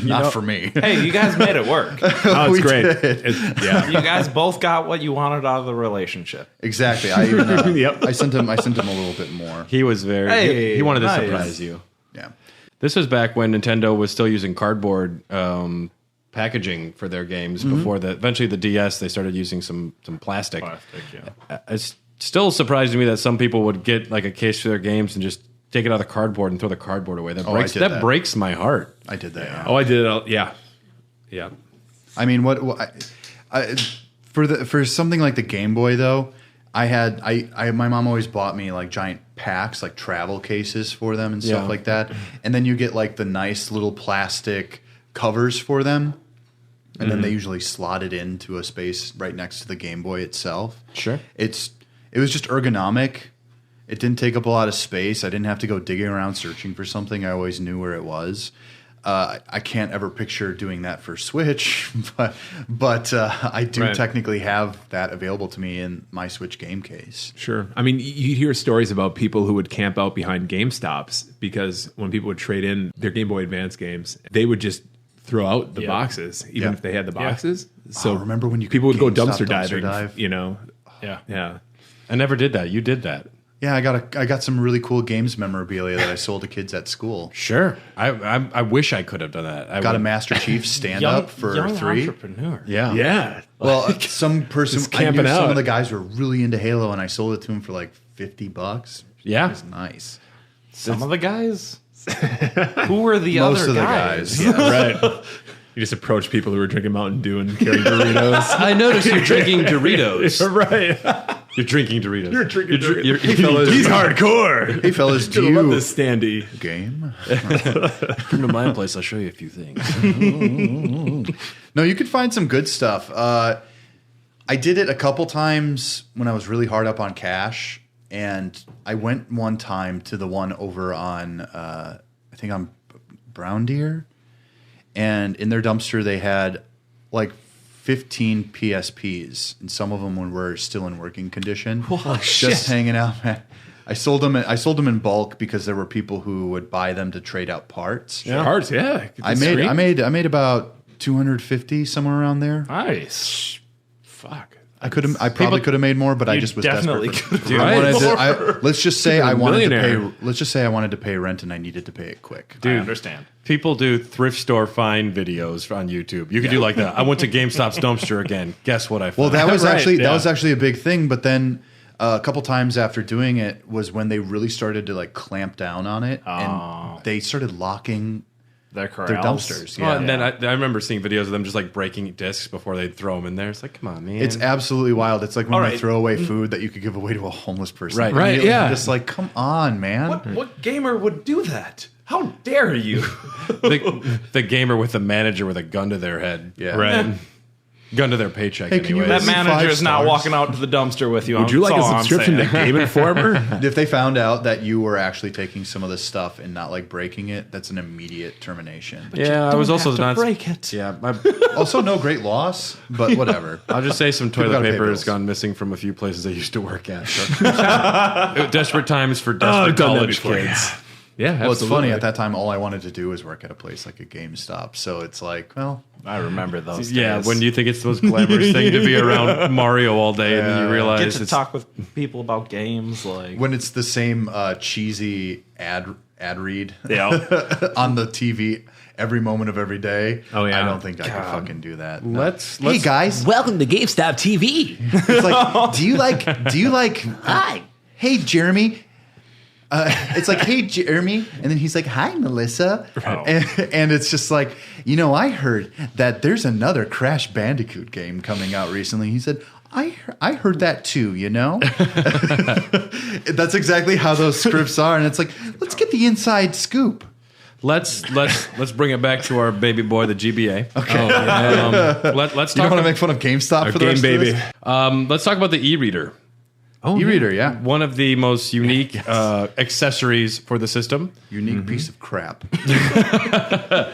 not for me. Hey, you guys made it work. Oh, it's We great. did. Yeah. You guys both got what you wanted out of the relationship. Exactly. I even Yep. I sent him a little bit more. He was very. Hey, he wanted to nice. surprise you. Yeah. This was back when Nintendo was still using cardboard packaging for their games. Before eventually the DS, they started using some plastic. It's still surprising to me that some people would get like a case for their games and just take it out of the cardboard and throw the cardboard away. That I breaks did that that. breaks my heart. I did that. Yeah. Oh, I did it. Yeah. Yeah. I mean, for something like the Game Boy though, my mom always bought me like giant packs, like travel cases for them and stuff Yeah. like that. And then you get like the nice little plastic covers for them. And then they usually slot it into a space right next to the Game Boy itself. Sure. It was just ergonomic. It didn't take up a lot of space. I didn't have to go digging around searching for something. I always knew where it was. I can't ever picture doing that for Switch, but I do Right. technically have that available to me in my Switch game case. Sure. I mean, you hear stories about people who would camp out behind GameStops because when people would trade in their Game Boy Advance games, they would just throw out the boxes, even Yeah. if they had the boxes. So remember when you could people would go GameStop dumpster diving, dive? you know? Yeah. Yeah. I never did that. You did that. Yeah, I got some really cool games memorabilia that I sold to kids at school. Sure. I wish I could have done that. I Got a would- Master Chief stand up for young $3. entrepreneur. Yeah. Yeah. Well, some person Just I knew camping some out. of the guys were really into Halo, and I sold it to him for like $50. Yeah. It was nice. Some of the guys. Who were the Most other of the guys? guys. Yeah. Right. You just approach people who are drinking Mountain Dew and carrying Doritos. I noticed you're drinking Doritos. Right. You're drinking Doritos. You're drinking Doritos. Doritos. You're eating He's hardcore. Hey fellas, do I love you this standee. game? Come to my place. I'll show you a few things. No, you could find some good stuff. I did it a couple times when I was really hard up on cash, and I went one time to the one over on I think on Brown Deer, and in their dumpster they had like 15 PSPs, and some of them were still in working condition. Just hanging out, man. I sold them in bulk because there were people who would buy them to trade out parts. Yeah. Parts, yeah. I made about 250 somewhere around there. Nice. Fuck. I probably could have made more, but I You just was definitely desperate. could have I made wanted to, let's just say I wanted to millionaire. pay. Let's just say I wanted to pay rent, and I needed to pay it quick. I understand. People do thrift store find videos on YouTube. You could do like that. I went to GameStop's dumpster again. Guess what I found? Well, that was Right, actually yeah. that was actually a big thing. But then a couple times after doing it was when they really started to like clamp down on it, and they started locking Their their corrals. dumpsters. Well, Yeah, and then I remember seeing videos of them just like breaking discs before they'd throw them in there. It's like, come on, man. it's absolutely wild. It's like when All they right. throw away food that you could give away to a homeless person. Right. Right, Immediately, yeah. I'm just like, come on, man. What gamer would do that? How dare you? The gamer with the manager with a gun to their head. Yeah. Right. Gun to their paycheck. Hey, can you anyways. That Five manager is not stars. walking out to the dumpster with you. Would you like That's a all I'm subscription to saying. Game Informer? If they found out that you were actually taking some of this stuff and not like breaking it, that's an immediate termination. Yeah, I was also have to not. break it. Yeah, Also, no great loss, but whatever. I'll just say some People toilet gotta pay paper has bills. gone missing from a few places I used to work at. So. Desperate times for desperate I've done that college before, kids. Yeah, Well, it's absolutely. funny. At that time, all I wanted to do was work at a place like a GameStop. So it's like, well, I remember those Yeah, days. when you think it's the most glamorous thing to be around Mario all day, and then you get realize to it's talk with people about games, like when it's the same cheesy ad read yeah. on the TV every moment of every day. Oh, yeah. I don't think I could fucking do that. No. Let's Hey guys, Welcome to GameStop TV. it's like, do you like? Hi, hey Jeremy. It's like, hey Jeremy, and then he's like, hi Melissa, and it's just like, I heard that there's another Crash Bandicoot game coming out recently. He said, I heard that too. That's exactly how those scripts are, and it's like, let's get the inside scoop. let's bring it back to our baby boy, the GBA. Okay, Let's you don't talk. want to make fun of GameStop for the Game rest Baby. of this? Let's talk about the e-reader. Oh, E-reader, yeah, One of the most unique accessories for the system. unique piece of crap.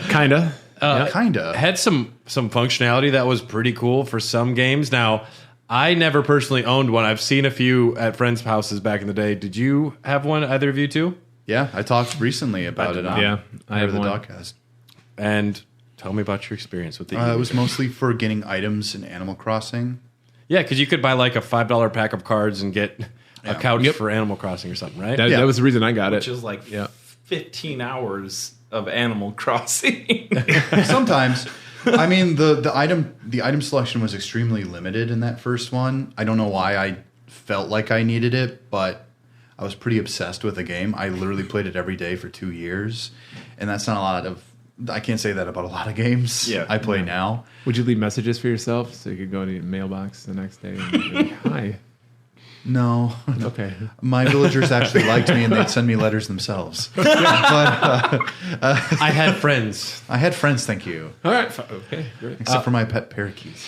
Kinda. Kinda. Had some functionality that was pretty cool for some games. Now, I never personally owned one. I've seen a few at friends' houses back in the day. Did you have one, either of you two? Yeah, I talked recently about it. On Yeah, I have the one. Dogcast. And tell me about your experience with the It e-reader. was mostly for getting items in Animal Crossing. Yeah, because you could buy like a $5 pack of cards and get a couch for Animal Crossing or something, right? That was the reason I got Which it. is like Yeah. 15 hours of Animal Crossing. Sometimes, I mean, the item selection was extremely limited in that first one. I don't know why I felt like I needed it, but I was pretty obsessed with the game. I literally played it every day for 2 years, and that's not a lot of. I can't say that about a lot of games I play now. Would you leave messages for yourself so you could go to your mailbox the next day and be like, hi? No, Okay. my villagers actually liked me, and they'd send me letters themselves. But I had friends. I had friends, thank you, All right. Okay. Great. except for my pet parakeets.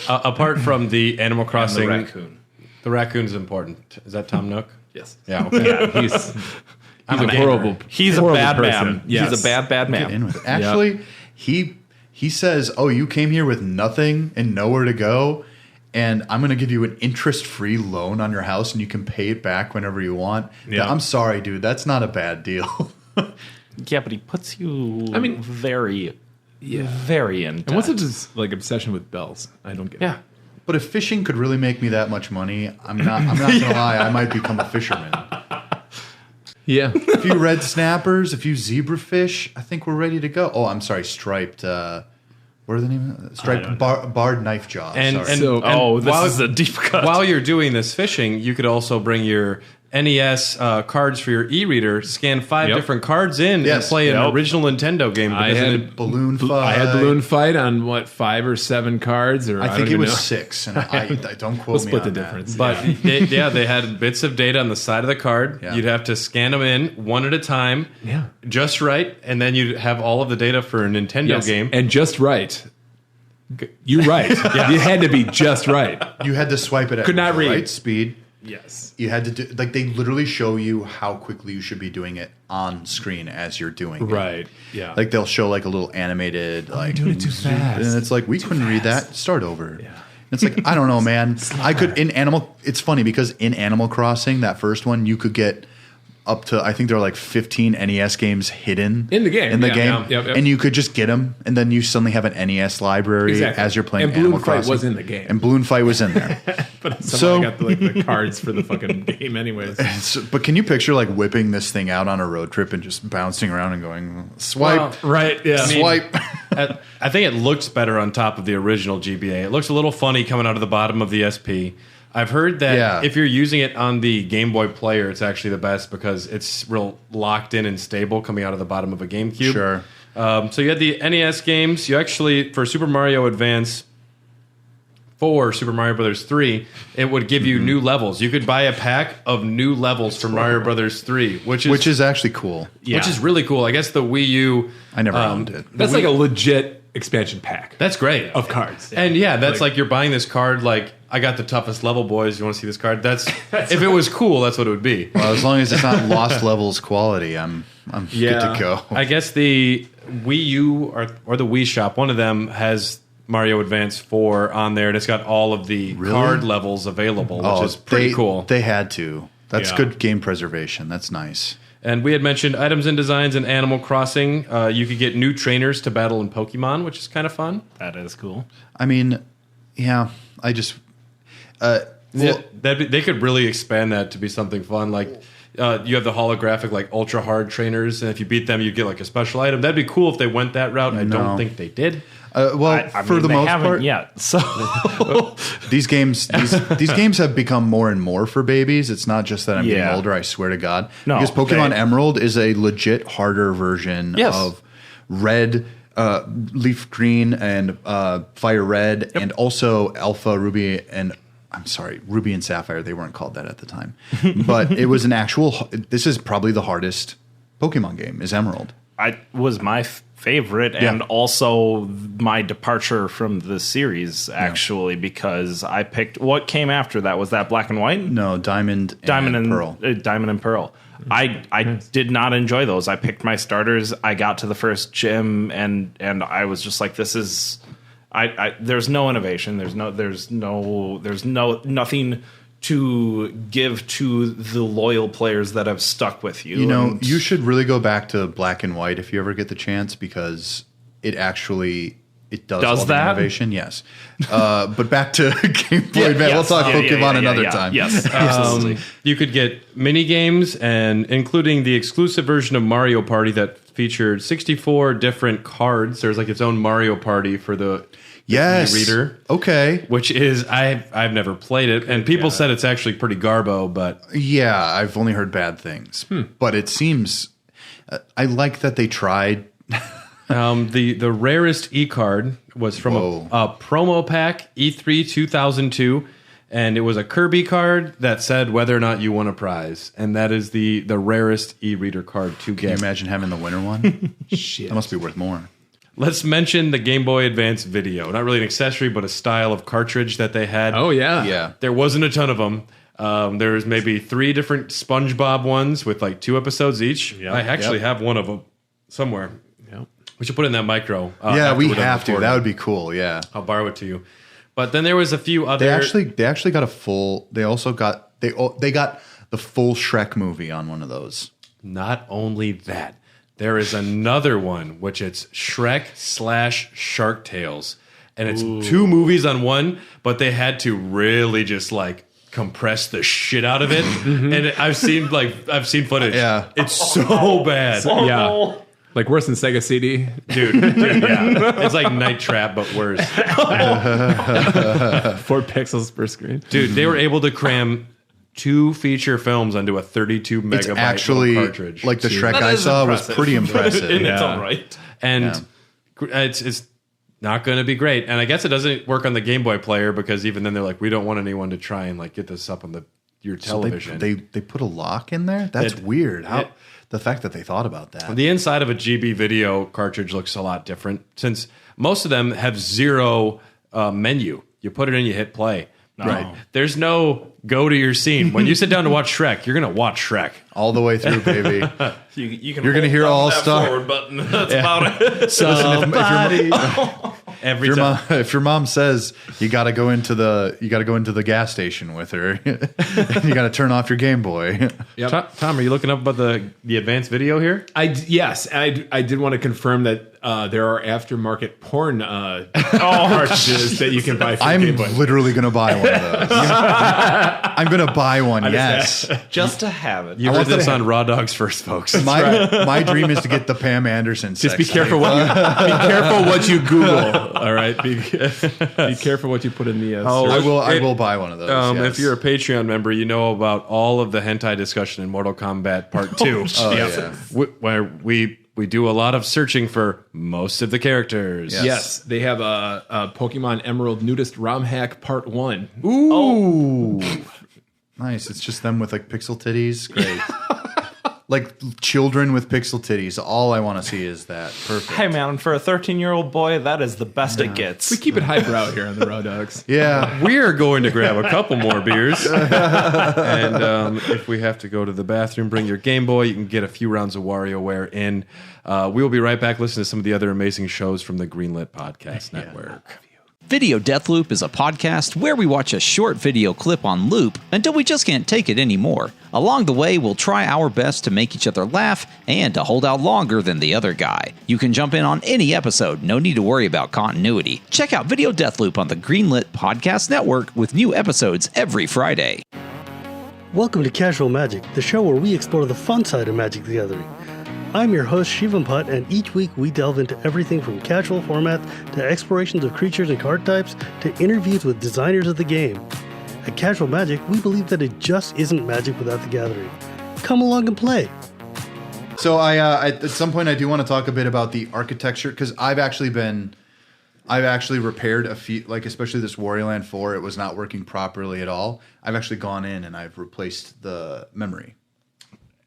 Apart from the Animal And Crossing, the raccoon. the raccoon is important. Is that Tom Nook? Yes. Yeah. Okay. He's a a gamer. horrible. He's a horrible bad person. man. Yes. He's a bad Get man. in with it. Actually, he says, "Oh, you came here with nothing and nowhere to go, and I'm going to give you an interest-free loan on your house, and you can pay it back whenever you want." Yeah. I'm sorry, dude. That's not a bad deal. Yeah, but he puts you very Yeah. very in And what's his like obsession with bells? I don't get. Yeah. But if fishing could really make me that much money, I'm not going to lie. I might become a fisherman. Yeah. A few red snappers, a few zebrafish. I think we're ready to go. Oh, I'm sorry, striped. What are the name of it? Striped barred knife jaw. And sorry. So- and this is a deep cut. while you're doing this fishing, you could also bring your NES cards for your e-reader, scan 5 Yep. different cards in, and Yes. play an Yep. original Nintendo game. I because had it- balloon fight. I had balloon fight on what 5 or 7 cards, or I don't think it even was know. 6, and I don't quote We'll me split on the that. difference. But they had bits of data on the side of the card. Yeah. You'd have to scan them in one at a time, Yeah. just right, and then you'd have all of the data for a Nintendo Yes. game. And just right. You're right. You had to be just right. You had to swipe it at Could not the read. right speed. Yes. You had to do like they literally show you how quickly you should be doing it on screen as you're doing it. Right. Yeah. Like they'll show like a little animated like doing it too fast. and it's like we couldn't read that. Start over. Yeah. It's like I don't know, man. I could in Animal. It's funny because in Animal Crossing, that first one, you could get up to I think there are like 15 NES games hidden In the game, In the yeah, game, yeah, yep. and you could just get them, and then you suddenly have an NES library Exactly. as you're playing. And Balloon Animal Fight Crossing. was in the game. and Balloon Fight was in there. But So- somehow I got the cards for the fucking game anyways. But can you picture like whipping this thing out on a road trip and just bouncing around and going swipe, Right. Yeah. swipe? I think it looks better on top of the original GBA. It looks a little funny coming out of the bottom of the SP. I've heard that Yeah. if you're using it on the Game Boy player, it's actually the best because it's real locked in and stable coming out of the bottom of a GameCube. for Super Mario Brothers 3, it would give you new levels. You could buy a pack of new levels for Mario Brothers 3, which is actually cool. which is really cool. I guess the Wii U. I never owned it. That's like a legit expansion pack. That's great of cards. And that's like you're buying this card. Like, I got the toughest level, boys. You want to see this card? That's if it was cool, that's what it would be. Well, as long as it's not Lost Levels quality, I'm good to go. I guess the Wii U or the Wii Shop, one of them has Mario Advance 4 on there, and it's got all of the card levels available, which is pretty cool. They had to. That's good game preservation. That's nice. And we had mentioned items and designs in Animal Crossing. You could get new trainers to battle in Pokemon, which is kind of fun. That is cool. I mean, I just... they could really expand that to be something fun. Like, you have the holographic, like, ultra hard trainers, and if you beat them, you get like a special item. That'd be cool if they went that route. I don't think they did. For the most part, yet. So these games have become more and more for babies. It's not just that I'm getting older. I swear to God, because Pokemon Emerald is a legit harder version of Red, Leaf Green, and Fire Red, and also Alpha Ruby and. I'm sorry, Ruby and Sapphire. They weren't called that at the time, but it was an actual. This is probably the hardest Pokemon game. Is Emerald? Was my favorite and also my departure from the series, actually, because I picked what came after that. Was that Black and White? No, Diamond and Pearl. Diamond and Pearl. I did not enjoy those. I picked my starters. I got to the first gym and I was just like, this is there's no innovation. There's nothing to give to the loyal players that have stuck with you. You should really go back to Black and White if you ever get the chance, because it does all the innovation. Yes, but back to Game Boy Advance. We'll talk Pokemon another time. Yes, absolutely. You could get mini games, and including the exclusive version of Mario Party that featured 64 different cards. There's like its own Mario Party for the reader. Okay. Which is I've never played it, and people said it's actually pretty garbo, but yeah, I've only heard bad things. But it seems I like that they tried. The rarest e-card was from a promo pack E3 2002, and it was a Kirby card that said whether or not you won a prize, and that is the rarest e-reader card to get. Can you imagine having the winner one? Shit, that must be worth more. Let's mention the Game Boy Advance video. Not really an accessory, but a style of cartridge that they had. Oh, yeah. Yeah. There wasn't a ton of them. There was maybe 3 different Spongebob ones with like 2 episodes each. Yep. I actually have one of them somewhere. Yep. We should put it in that micro. Yeah, we have to. That would be cool, yeah. I'll borrow it to you. But then there was a few other... They actually got a full... They also got... They got the full Shrek movie on one of those. Not only that, there is another one, which it's Shrek/Shark Tales. And it's 2 movies on one, but they had to really just like compress the shit out of it. And I've seen footage. Yeah. It's so bad. Yeah. Like worse than Sega CD? Dude, yeah. It's like Night Trap, but worse. 4 pixels per screen. Dude, they were able to cram 2 feature films onto a 32 megabyte it's actually, cartridge. Like the Shrek I saw was pretty impressive. In its own right. And it's not going to be great. And I guess it doesn't work on the Game Boy player, because even then they're like, we don't want anyone to try and like get this up on your television. So they put a lock in there? That's weird. The fact that they thought about that. The inside of a GB video cartridge looks a lot different, since most of them have 0 menu. You put it in, you hit play. No. Right. There's no go to your scene. When you sit down to watch Shrek, you're going to watch Shrek. All the way through, baby. You're going to hear all stuff. Forward button. That's about it. If your mom says you got to go into the gas station with her, you got to turn off your Game Boy. Yep. Tom, are you looking up about the advanced video here? Yes, I did want to confirm that there are aftermarket porn cartridges that you can buy. For Game Boy. I'm literally going to buy one of those. I'm going to buy one. Yes, just to have it. You heard this on Raw Dogs First, folks. My dream is to get the Pam Anderson. Just be careful what you Google. All right, be careful what you put in the. I will buy one of those. Yes. If you're a Patreon member, you know about all of the hentai discussion in Mortal Kombat Part 2. Yeah. Where we we do a lot of searching for most of the characters. Yes, they have a Pokemon Emerald Nudist ROM hack Part 1. Ooh. Nice. It's just them with like pixel titties. Great. Like children with pixel titties. All I want to see is that. Perfect. Hey man, for a 13-year-old boy, that is the best it gets. We keep it highbrow here on the Raw Dogs. Yeah. We're going to grab a couple more beers. And if we have to go to the bathroom, bring your Game Boy. You can get a few rounds of WarioWare in. We will be right back listening to some of the other amazing shows from the Greenlit Podcast Network. Video Deathloop is a podcast where we watch a short video clip on loop until we just can't take it anymore. Along the way, we'll try our best to make each other laugh and to hold out longer than the other guy. You can jump in on any episode, no need to worry about continuity. Check out Video Deathloop on the Greenlit Podcast Network with new episodes every Friday. Welcome to Casual Magic, the show where we explore the fun side of Magic the Gathering. I'm your host, Shivam Putt, and each week we delve into everything from casual format to explorations of creatures and card types to interviews with designers of the game. At Casual Magic, we believe that it just isn't Magic without the Gathering. Come along and play. So I at some point I do want to talk a bit about the architecture because I've actually repaired a few, like especially this Warriorland 4. It was not working properly at all. I've actually gone in and I've replaced the memory.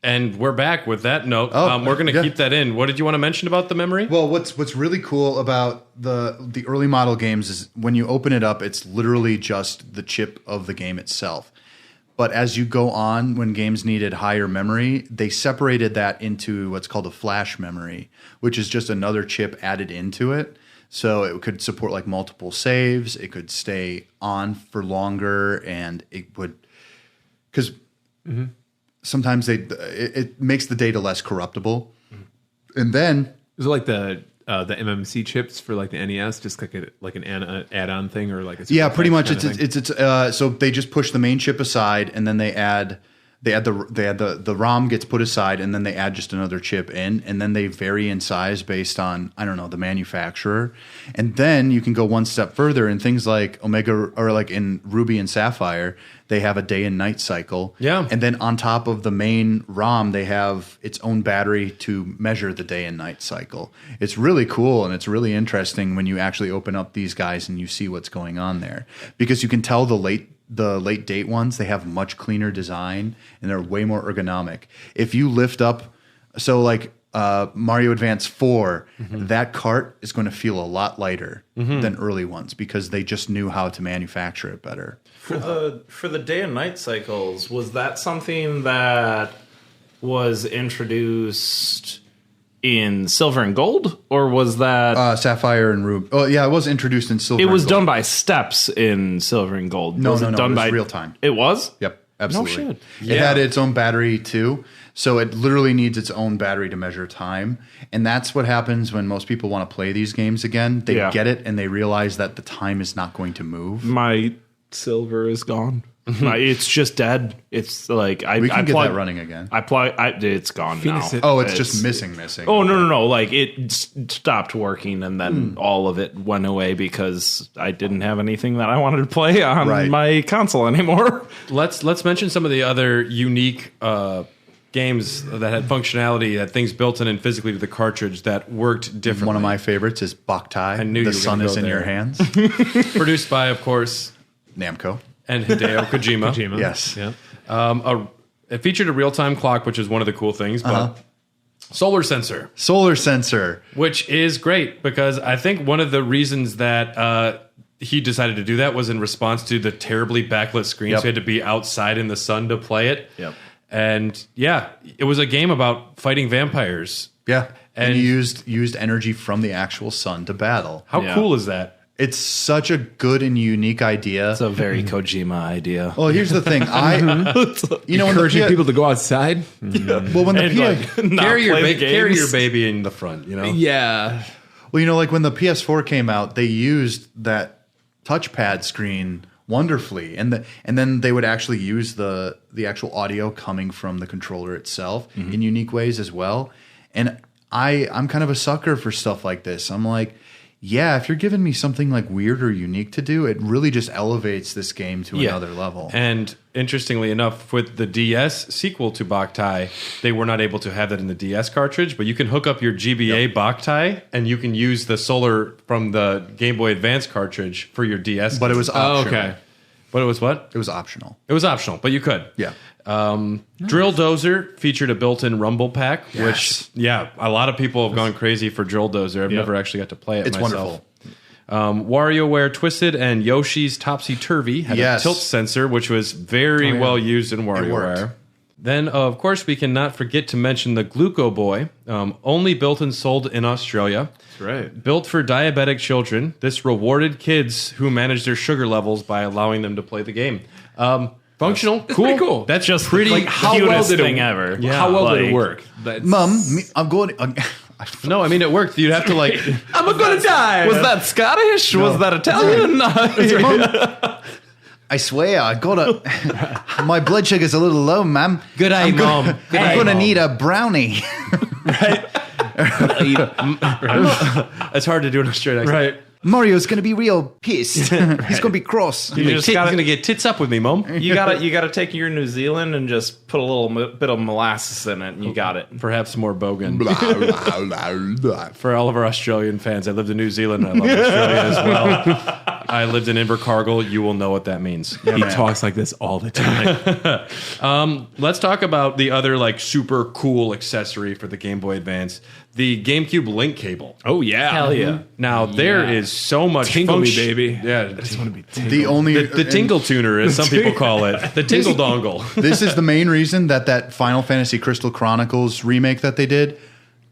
And we're back with that note. Oh, we're going to yeah. keep that in. What did you want to mention about the memory? Well, what's really cool about the early model games is when you open it up, it's literally just the chip of the game itself. But as you go on, when games needed higher memory, they separated that into what's called a flash memory, which is just another chip added into it. So it could support like multiple saves. It could stay on for longer, and it would because. Mm-hmm. Sometimes it makes the data less corruptible, and then Is it like the MMC chips for like the NES, just like an add-on thing, or like a pretty much kind of thing? it's so they just push the main chip aside, and then they add the ROM gets put aside, and then they add just another chip in, and then they vary in size based on the manufacturer, and then you can go one step further in things like Omega or like in Ruby and Sapphire. They have a day and night cycle. Yeah. And then on top of the main ROM, they have its own battery to measure the day and night cycle. It's really cool, and it's really interesting when you actually open up these guys and you see what's going on there. Because you can tell the late date ones, they have much cleaner design and they're way more ergonomic. If you lift up, so like Mario Advance 4, that cart is going to feel a lot lighter than early ones because they just knew how to manufacture it better. For the day and night cycles, was that something that was introduced in Silver and Gold, or was that Sapphire and Ruby? Oh, yeah, it was introduced in Silver. it and was Gold. done by steps in Silver and Gold? No, was no, it no. done It was by real time. It was. Yep, absolutely. No shit. It had its own battery too, so it literally needs its own battery to measure time, and that's what happens when most people want to play these games again. They get it and they realize that the time is not going to move. My Silver is gone. It's just dead. It's like We can get that running again. It's gone now. It's just missing. Oh no! Like it stopped working, and then all of it went away because I didn't have anything that I wanted to play on my console anymore. Let's mention some of the other unique games that had functionality, that things built in physically to the cartridge that worked differently. One of my favorites is Boktai. I knew The you were sun gonna is go in there. your hands. Produced by, of course, Namco. and Hideo Kojima. Yes. Yeah. It featured a real-time clock, which is one of the cool things, but solar sensor, Solar sensor. which is great because I think one of the reasons that he decided to do that was in response to the terribly backlit screen, so he had to be outside in the sun to play it. Yep. And yeah, it was a game about fighting vampires. Yeah. And And- you used energy from the actual sun to battle. How Yeah. cool is that? It's such a good and unique idea. It's a very Kojima idea. Well, here's the thing. When Encouraging people to go outside. when the And not Carry your, play the carry your games. baby in the front, you know? Yeah. Well, like when the PS4 came out, they used that touchpad screen wonderfully, and then they would actually use the actual audio coming from the controller itself in unique ways as well. And I'm kind of a sucker for stuff like this. I'm like, yeah, if you're giving me something like weird or unique to do, it really just elevates this game to another level. And interestingly enough, with the DS sequel to Boktai, they were not able to have that in the DS cartridge, but you can hook up your GBA Boktai and you can use the solar from the Game Boy Advance cartridge for your DS. But it was optional. okay. But it was what? It was optional. It was optional, but you could. Yeah. Drill Dozer featured a built-in rumble pack, Yes. which, a lot of people have gone crazy for Drill Dozer. I've never actually got to play it It's myself. wonderful. WarioWare Twisted and Yoshi's Topsy Turvy had a tilt sensor, which was very well used in WarioWare. worked. Then, of course, we cannot forget to mention the Gluco Boy, only built and sold in Australia. That's right. Built for diabetic children, this rewarded kids who managed their sugar levels by allowing them to play the game. Functional, That's pretty cool. That's Just pretty. like how cutest well did it- thing ever. Yeah. How well did it Like- work? That's- Mum, I'm going. No, I mean it worked. You'd have to like. I'm gonna die. Was that Scottish? Was that Italian? I swear, I got my blood sugar's a little low, ma'am. Good day, Mom. Good I'm day, gonna Mom. need a brownie. It's hard to do in a straight accent. right? Mario's gonna be real pissed. He's gonna be cross. You just He's gotta, gonna get tits up with me, Mom. you gotta take your New Zealand and just put a little bit of molasses in it, and you got it. Perhaps more bogan. For all of our Australian fans, I lived in New Zealand. And I love Australia as well. I lived in Invercargill. You will know what that means. He talks like this all the time. Let's talk about the other like super cool accessory for the Game Boy Advance, the GameCube link cable. Oh yeah, Hell yeah. Now there is so much Tingle me, function. baby. Yeah, I just want to be tingled. The only the tingle tuner, as some people call it, the tingle dongle. This is the main reason that Final Fantasy Crystal Chronicles remake that they did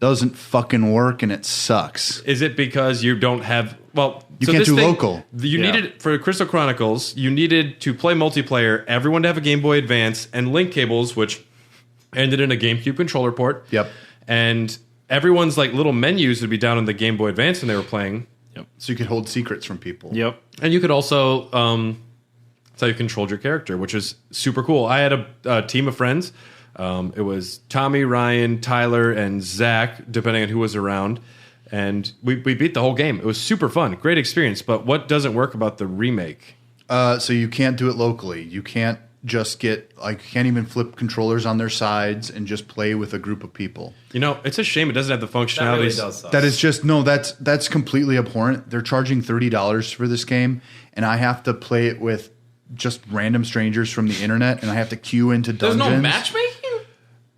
doesn't fucking work and it sucks. Is it because you don't have? Well, You so can't this do local. You Yeah. needed for Crystal Chronicles. You needed to play multiplayer. Everyone to have a Game Boy Advance and link cables, which ended in a GameCube controller port. Yep. And everyone's like little menus would be down on the Game Boy Advance when they were playing. So you could hold secrets from people. Yep. And you could also, that's how you controlled your character, which is super cool. I had a team of friends. It was Tommy, Ryan, Tyler, and Zach, depending on who was around. And we beat the whole game. It was super fun. Great experience. But what doesn't work about the remake? So you can't do it locally. You can't just get you can't even flip controllers on their sides and just play with a group of people. You know, it's a shame it doesn't have the That functionality. really does suck. That is just that's completely abhorrent. They're charging $30 for this game, and I have to play it with just random strangers from the internet, and I have to queue into There's dungeons. no matchmaking?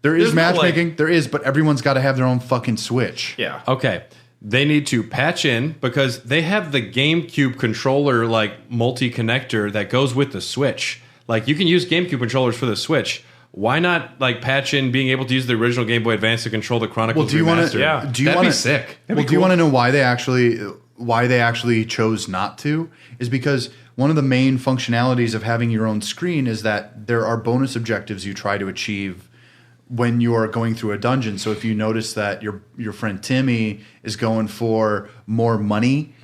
There is there's no, matchmaking. There is, but everyone's got to have their own fucking Switch. Yeah. Okay. They need to patch in because they have the GameCube controller like multi-connector that goes with the Switch. Like you can use GameCube controllers for the Switch. Why not like patch in being able to use the original Game Boy Advance to control the Chronicles Well, do you want remastered? to? Yeah. Do you That'd want be sick. Well, do you want to know why they actually chose not to? Is because one of the main functionalities of having your own screen is that there are bonus objectives you try to achieve when you're going through a dungeon. So if you notice that your friend Timmy is going for more money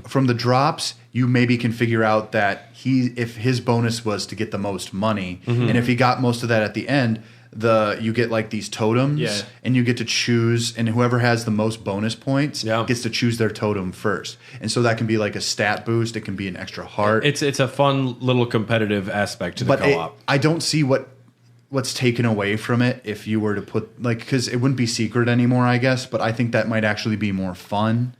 from the drops, you maybe can figure out that if his bonus was to get the most money, and if he got most of that at the end, you get like these totems, and you get to choose, and whoever has the most bonus points gets to choose their totem first. And so that can be like a stat boost. It can be an extra heart. It's a fun little competitive aspect to the co-op. I don't see what's taken away from it if you were to put because it wouldn't be secret anymore, I guess. But I think that might actually be more fun.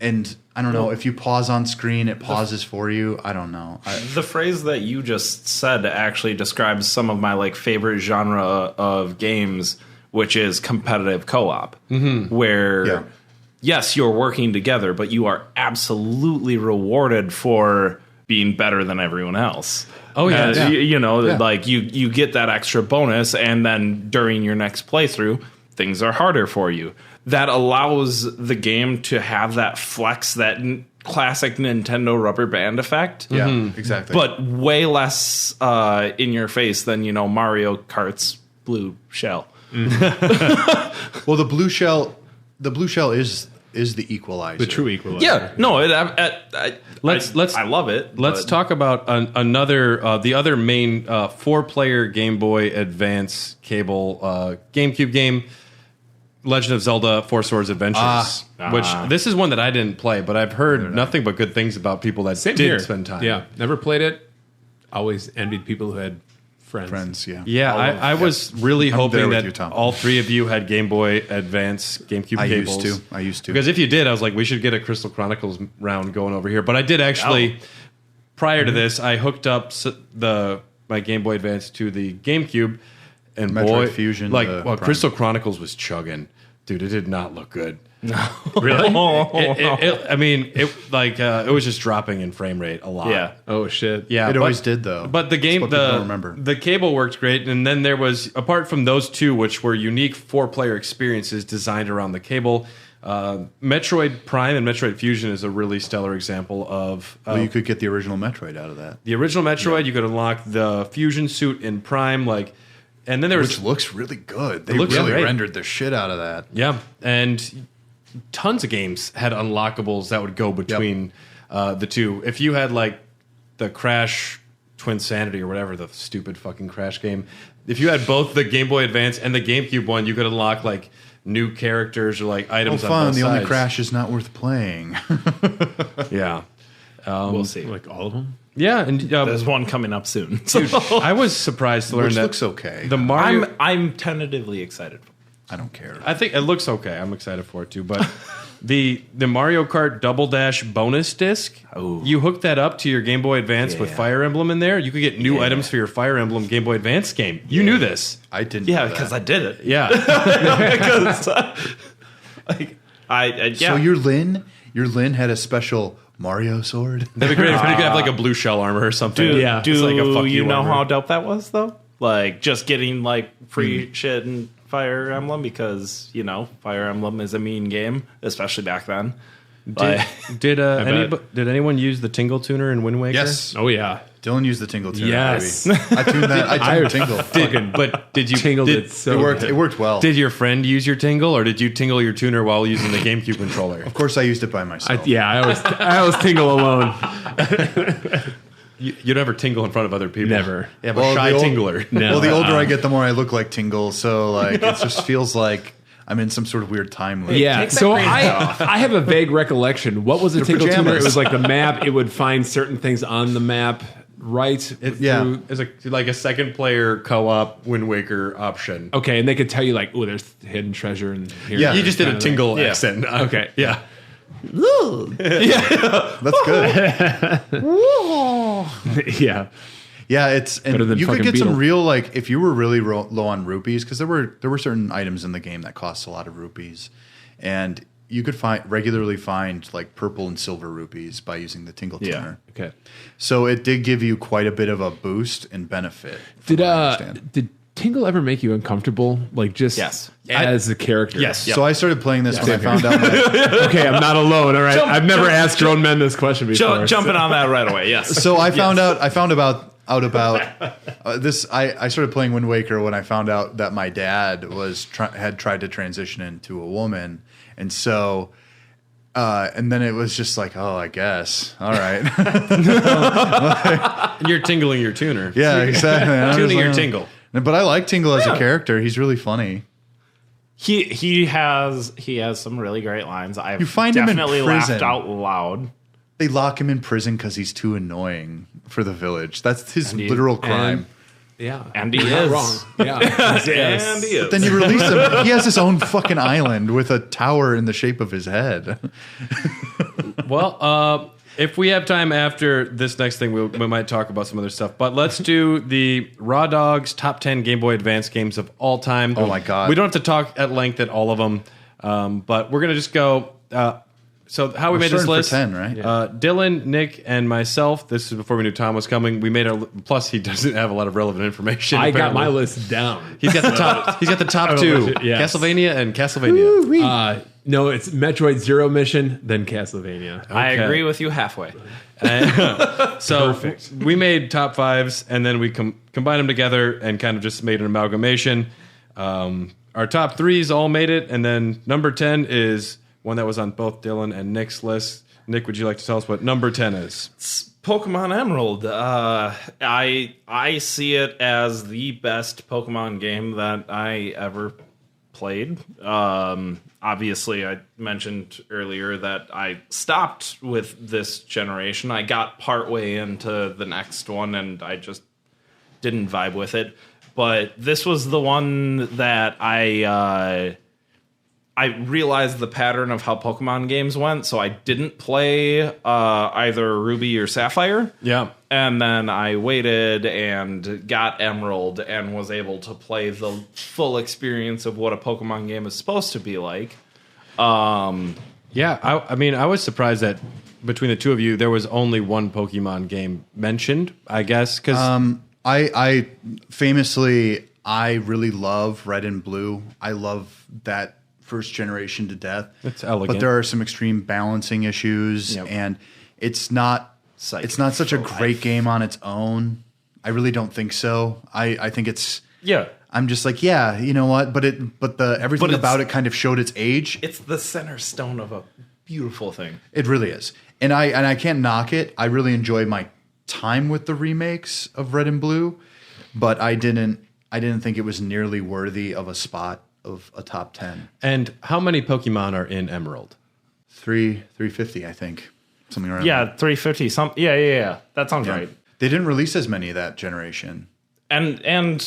And I don't know, if you pause on screen, it pauses for you. I don't know. The phrase that you just said actually describes some of my favorite genre of games, which is competitive co-op, where yes, you're working together, but you are absolutely rewarded for being better than everyone else. Oh, yeah. You get that extra bonus, and then during your next playthrough, things are harder for you. That allows the game to have that flex, that classic Nintendo rubber band effect. Yeah, exactly. But way less in your face than, Mario Kart's blue shell. Well, the blue shell is the equalizer. The true equalizer. Yeah, no, Let's I love it. Let's talk about the other main 4-player Game Boy Advance cable GameCube game. Legend of Zelda: Four Swords Adventures, which this is one that I didn't play, but I've heard nothing but good things about people that did spend time. Yeah, never played it. Always envied people who had friends. Yeah, I was really hoping with that you, Tom. all three of you had Game Boy Advance, GameCube cables. I used to. Because if you did, I was like, we should get a Crystal Chronicles round going over here. But I did actually, prior to this, I hooked up my Game Boy Advance to the GameCube. And Metroid Fusion, Crystal Chronicles was chugging. Dude, it did not look good. No. Really? It was just dropping in frame rate a lot. Yeah. Oh shit. Yeah. It always did, though. But the That's what people don't remember. the cable worked great, and then there was, apart from those two, which were unique 4-player experiences designed around the cable, Metroid Prime and Metroid Fusion is a really stellar example of. You could get the original Metroid out of that. The original Metroid, you could unlock the Fusion suit in Prime, and then there was, which looks really good. They looks really great. rendered the shit out of that. yeah, and tons of games had unlockables that would go between the two. If you had the Crash Twinsanity or whatever, the stupid fucking Crash game, if you had both the Game Boy Advance and the GameCube one, you could unlock new characters or items. Oh, on fun! both The sides. only Crash is not worth playing. Yeah, We'll see. Like all of them. yeah, and There's one coming up soon. dude, I was surprised to learn Which that looks okay. the Mario. I'm tentatively excited. I don't care. I think it looks okay. I'm excited for it too. But the Mario Kart Double Dash bonus disc, you hook that up to your Game Boy Advance with Fire Emblem in there. You could get new items for your Fire Emblem Game Boy Advance game. You knew this. I didn't. Yeah, know that. because I did it. Yeah. Because So your Lin had a special Mario sword. That'd be great if you could have a blue shell armor or something. Do, Yeah. do It's like a fuck you know armor. how dope that was, though? Just getting, free shit in Fire Emblem because, Fire Emblem is a mean game, especially back then. Did anyone use the Tingle Tuner in Wind Waker? Yes. Oh yeah. Dylan used the Tingle Tuner. Yes. Baby. I tuned that. I tuned Tingle. But did you Tingled did, it so It worked. good. It worked well. Did your friend use your Tingle, or did you tingle your tuner while using the GameCube controller? Of course, I used it by myself. I always tingle alone. You never tingle in front of other people. Never. You have a shy tingler. No. Well, the older I get, the more I look like Tingle. So it just feels like I'm in some sort of weird time loop. Yeah, Take that so brain I have a vague recollection. What was the Tingle Tuner? pajamas. It was like the map. It would find certain things on the map, right? Yeah. It's a second player co-op Wind Waker option. Okay, and they could tell you oh, there's hidden treasure in here. Yeah. You just did a Kinda tingle accent. Okay. Yeah. That's good. yeah. Yeah, it's Better and than you could fucking get some Beetle. real if you were really low on rupees because there were certain items in the game that cost a lot of rupees, and you could regularly find purple and silver rupees by using the Tingle Tuner. Okay. So it did give you quite a bit of a boost and benefit. from what I understand. Did Tingle ever make you uncomfortable? Yes. As a character? Yes. So I started playing this when I found out. Okay, I'm not alone. All right. I've never asked grown men this question before. Jumping on that right away, yes. So I found out about this. I started playing Wind Waker when I found out that my dad had tried to transition into a woman, and so and then it was just oh, I guess, all right, And you're tingling your tuner. yeah, exactly. I was Tuning your like, tingle. But I like Tingle as a character. He's really funny. He has some really great lines. I've You find him in definitely prison. laughed out loud. They lock him in prison because he's too annoying for the village. That's his literal crime. Yeah. And he Not is. wrong. Yeah. And he is. Then you release him. He has his own fucking island with a tower in the shape of his head. Well, if we have time after this next thing, we might talk about some other stuff. But let's do the Raw Dogs top 10 Game Boy Advance games of all time. Oh my God. We don't have to talk at length at all of them, but we're going to just go. So how we made this starting for list? 10, right? Dylan, Nick, and myself. This is before we knew Tom was coming. We made our. Plus, he doesn't have a lot of relevant information. I got my apparently. list down. He's got the top. He's got the top two. Yes. Castlevania and Castlevania. No, it's Metroid Zero Mission, then Castlevania. I Okay. agree with you halfway. So we made top fives, and then we combined them together and kind of just made an amalgamation. Our top threes all made it, and then number 10 is one that was on both Dylan and Nick's list. Nick, would you like to tell us what number 10 is? Pokemon Emerald. I see it as the best Pokemon game that I ever played. Obviously, I mentioned earlier that I stopped with this generation. I got partway into the next one, and I just didn't vibe with it. But this was the one that I realized the pattern of how Pokemon games went, so I didn't play either Ruby or Sapphire. Yeah. And then I waited and got Emerald and was able to play the full experience of what a Pokemon game is supposed to be like. Yeah, I mean, I was surprised that between the two of you, there was only one Pokemon game mentioned, I guess, because... I famously, I really love Red and Blue. I love that first generation to death. It's elegant. But there are some extreme balancing issues, and it's not such a great game on its own. I really don't think so. I think it's I'm just like, yeah, you know what? But everything about it kind of showed its age. It's the center stone of a beautiful thing. It really is. And I can't knock it. I really enjoy my time with the remakes of Red and Blue, but I didn't think it was nearly worthy of a spot of a top 10. And how many Pokemon are in Emerald? 350, I think. Something around Yeah, there. 350. Yeah. That sounds right. They didn't release as many that generation. And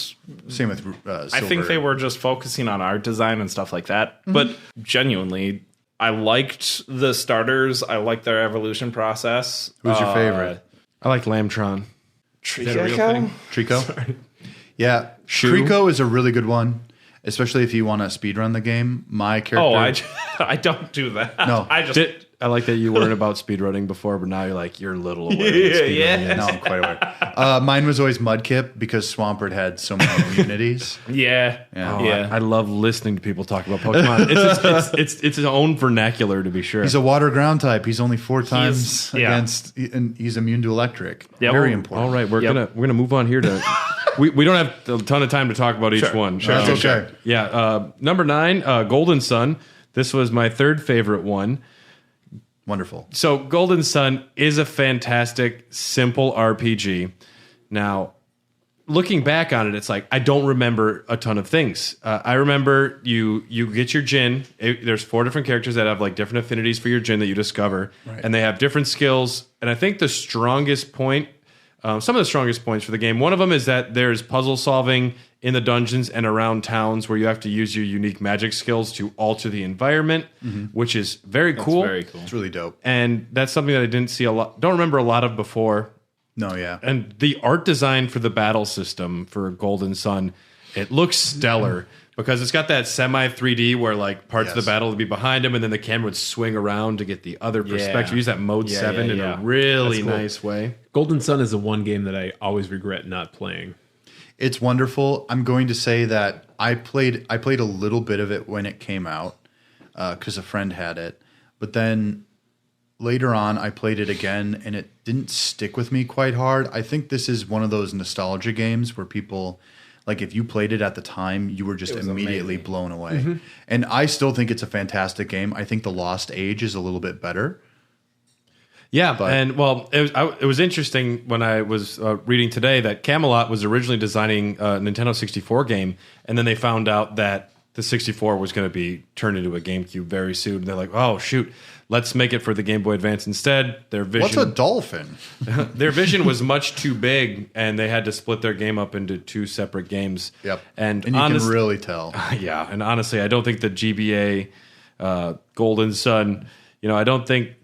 Same with I think Silver. they were just focusing on art design and stuff like that. But genuinely, I liked the starters. I liked their evolution process. Who's your favorite? I like Lambtron. Is that a real thing? Trico? Yeah. Shu? Trico is a really good one, especially if you want to speedrun the game. My character... I don't do that. No. I like that you weren't about speedrunning before, but now you're a little aware of speedrunning. Yeah. No, I'm quite aware. Mine was always Mudkip because Swampert had so many immunities. Yeah. I love listening to people talk about Pokemon. It's its own vernacular, to be sure. He's a water ground type. He's only 4 times He's- against, and he's immune to electric. Yep. Very important. All right, we're gonna move on here to. We don't have a ton of time to talk about each one. That's okay. Yeah, number 9, Golden Sun. This was my third favorite one. Wonderful. So Golden Sun is a fantastic, simple RPG. Now, looking back on it, it's like I don't remember a ton of things. I remember you get your Djinn. There's 4 different characters that have like different affinities for your Djinn that you discover, and they have different skills. And I think the strongest point, some of the strongest points for the game, one of them is that there's puzzle solving in the dungeons and around towns where you have to use your unique magic skills to alter the environment, which is very cool. Very cool. It's really dope. And that's something that I didn't see don't remember a lot of before. No, yeah. And the art design for the battle system for Golden Sun, it looks stellar because it's got that semi 3D where like parts of the battle would be behind him and then the camera would swing around to get the other perspective. Use that mode 7 in a really nice way. Golden Sun is the one game that I always regret not playing. It's wonderful. I'm going to say that I played a little bit of it when it came out because a friend had it. But then later on, I played it again, and it didn't stick with me quite hard. I think this is one of those nostalgia games where people, like if you played it at the time, you were just immediately blown away. And I still think it's a fantastic game. I think The Lost Age is a little bit better. Yeah, and well, it was interesting when I was reading today that Camelot was originally designing a Nintendo 64 game, and then they found out that the 64 was going to be turned into a GameCube very soon. And they're like, oh, shoot, let's make it for the Game Boy Advance instead. Their vision, What's a dolphin? their vision was much too big, and they had to split their game up into 2 separate games. Yep. And you can really tell. Yeah, and honestly, I don't think the GBA Golden Sun, I don't think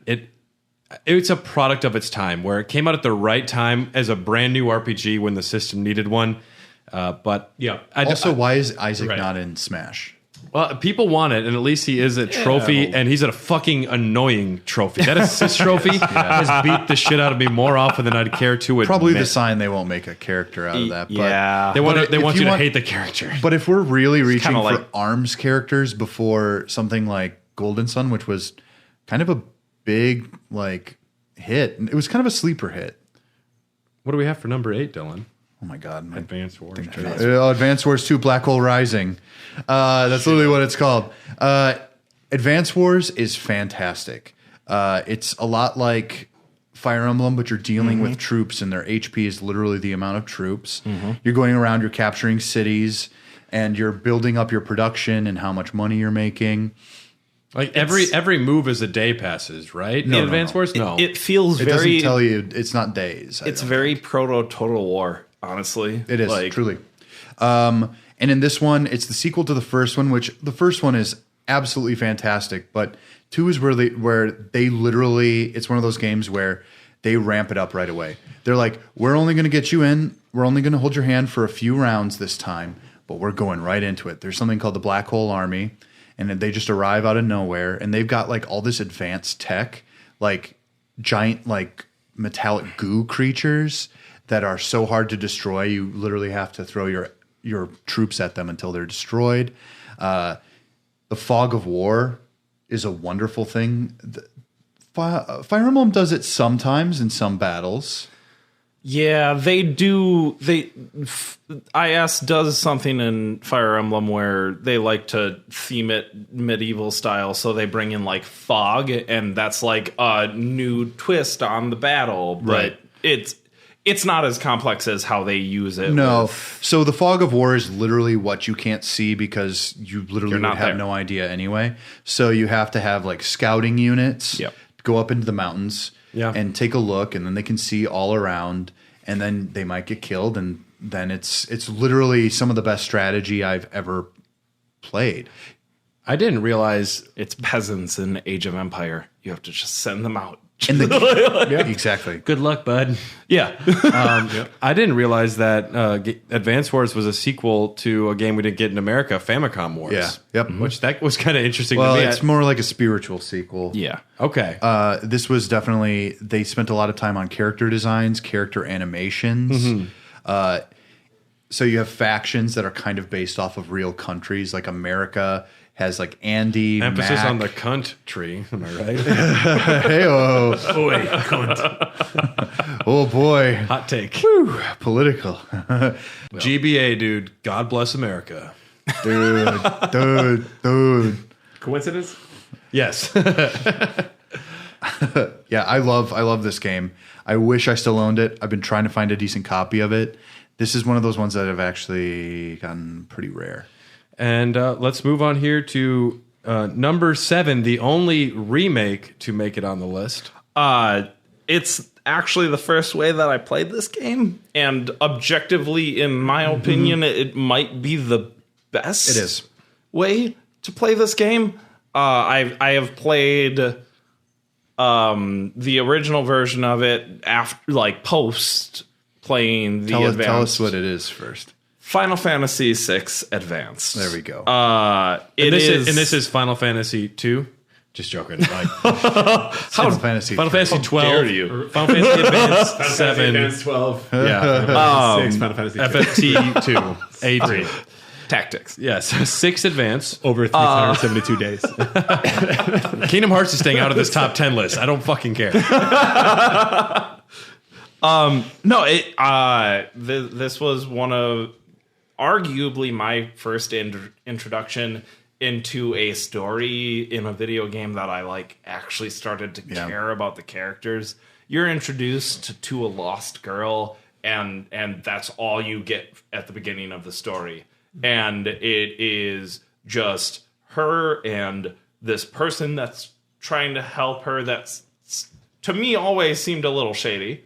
it's a product of its time where it came out at the right time as a brand new RPG when the system needed one. But yeah, why is Isaac not in Smash? Well, people want it, and at least he is a trophy, and he's a fucking annoying trophy. That assist trophy has beat the shit out of me more often than I'd care to admit. Probably the sign they won't make a character out of that. But they want you to hate the character. But if we're really reaching for like ARMS characters before something like Golden Sun, which was kind of a big hit, it was kind of a sleeper hit. What do we have for number 8, Dylan? Oh my God. Advance Wars. Advance Wars 2 Black Hole Rising. That's literally what it's called. Advance Wars is fantastic. It's a lot like Fire Emblem, but you're dealing with troops, and their HP is literally the amount of troops. You're going around, you're capturing cities, and you're building up your production and how much money you're making. Like every move as the day passes, right? No, in Advance Wars? No. It feels It very. doesn't tell you. It's not days. It's very proto Total War, honestly. It is truly. And in this one, it's the sequel to the first one, which the first one is absolutely fantastic. But 2 is where they literally, it's one of those games where they ramp it up right away. They're like, we're only going to get you in. We're only going to hold your hand for a few rounds this time, but we're going right into it. There's something called the Black Hole Army, and they just arrive out of nowhere, and they've got like all this advanced tech, like giant like metallic goo creatures that are so hard to destroy. You literally have to throw your troops at them until they're destroyed. The fog of war is a wonderful thing. Fire Emblem does it sometimes in some battles. Yeah, they do. IS does something in Fire Emblem where they like to theme it medieval style, so they bring in like fog, and that's like a new twist on the battle. But Right. it's not as complex as how they use it. No. So the fog of war is literally what you can't see because you literally You're not would have there. no idea anyway. So you have to have like scouting units Yep. go up into the mountains Yeah. and take a look, and then they can see all around, and then they might get killed, and then it's literally some of the best strategy I've ever played. I didn't realize It's peasants in Age of Empire. You have to just send them out. And the exactly. good luck, bud. Yeah. I didn't realize that Advance Wars was a sequel to a game we didn't get in America, Famicom Wars. Yeah. Yep. Which that was kind of interesting Well, to me. it's more like a spiritual sequel. Yeah. Okay. This was definitely, they spent a lot of time on character designs, character animations. So you have factions that are kind of based off of real countries. Like America has like Andy, Emphasis Mac. on the cunt tree. Am I right? Hey-oh. Boy, cunt. Oh boy. Hot take. Political. GBA, dude. God bless America. Dude. Coincidence? Yes. Yeah, I love this game. I wish I still owned it. I've been trying to find a decent copy of it. This is one of those ones that have actually gotten pretty rare. And let's move on here to number 7, the only remake to make it on the list. It's actually the first way that I played this game, and objectively, in my opinion, it might be the best. It is. Way to play this game. I have played the original version of it after, like, post playing the advanced. Tell us what it is first. Final Fantasy VI Advance. There we go. And this is Final Fantasy 2. Just joking. Like, Final Fantasy. Final Fantasy 12. dare you. Final Fantasy Advance 7. Advance 12. Yeah. 6, Final Fantasy 2. FFT 2. A2. Tactics. Yes. 6 Advance. Over 372 days. Kingdom Hearts is staying out of this top 10 list. I don't fucking care. No, this was one of arguably my first introduction into a story in a video game that I like actually started to care about the characters. You're introduced to a lost girl, and that's all you get at the beginning of the story. And it is just her and this person that's trying to help her that's, to me, always seemed a little shady.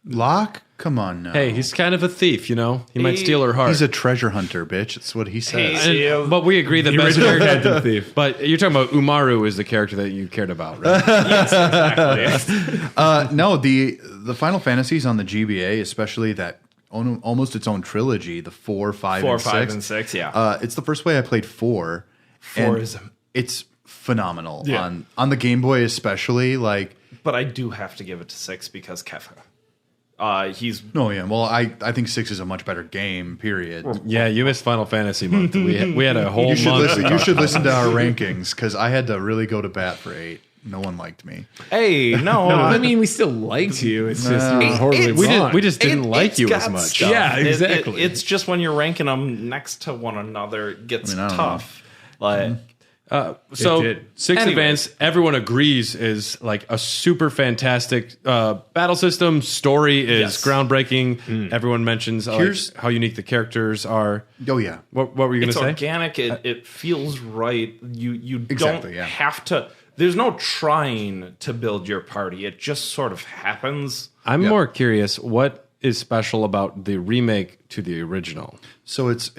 Locke? Come on now. Hey, he's kind of a thief, you know? He might steal her heart. He's a treasure hunter, bitch. That's what he says. Hey, But we agree that The best original character. Phantom Thief. But you're talking about Umaru is the character that you cared about, right? yes, exactly. No, the Final Fantasies on the GBA, especially that almost its own trilogy, the 4, 5, 4, and 5, 6. and 6, yeah. It's the first way I played 4. 4 and is... it's phenomenal. Yeah. On the Game Boy especially, like... But I do have to give it to 6 because Kefka. He's... No, yeah. Well, I think 6 is a much better game, period. Yeah, you missed Final Fantasy month. We had a whole You should month. listen. You should listen to our rankings because I had to really go to bat for 8. No one liked me. Hey, no. I mean, we still liked you. It's just you were horribly wrong. we just didn't like it's you got as much. stuff. Yeah, exactly. It's just when you're ranking them next to one another, it gets I don't tough. Like, So did. 6 Anyway. Advance, everyone agrees, is like a super fantastic battle system. Story is Yes. groundbreaking. Everyone mentions Here's- how unique the characters are. Oh yeah. What were you going It's to say? organic. It feels right. You Exactly, don't yeah. have to. There's no trying to build your party. It just sort of happens. I'm more curious, what is special about the remake to the original? So it's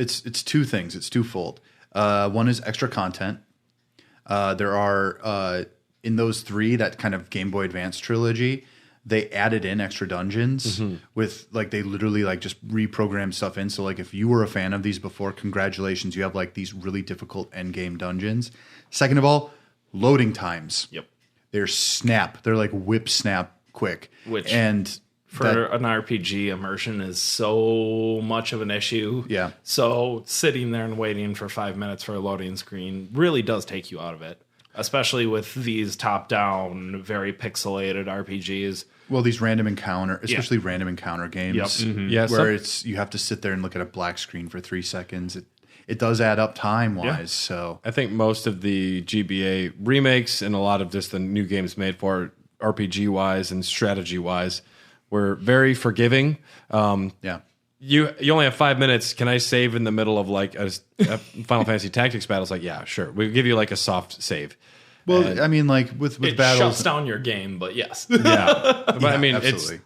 two things. It's twofold. One is extra content. There are in those three, that kind of Game Boy Advance trilogy, they added in extra dungeons with like they literally like just reprogrammed stuff in. So like if you were a fan of these before, congratulations, you have like these really difficult end game dungeons. Second of all, loading times. Yep. They're snap. They're like whip snap quick. Which- and For that- an RPG, immersion is so much of an issue. Yeah. So sitting there and waiting for 5 minutes for a loading screen really does take you out of it, especially with these top-down, very pixelated RPGs. well, these random encounter, especially random encounter games, Yep. Yeah, where it's you have to sit there and look at a black screen for 3 seconds. It does add up time wise. Yeah. So I think most of the GBA remakes and a lot of just the new games made for RPG-wise and strategy-wise were very forgiving. yeah, You only have 5 minutes. Can I save in the middle of like a Final Fantasy Tactics battle? It's like, yeah, sure. We'll give you like a soft save. well, I mean, like with It battles, shuts down your game, but yes. Yeah. But I mean, absolutely.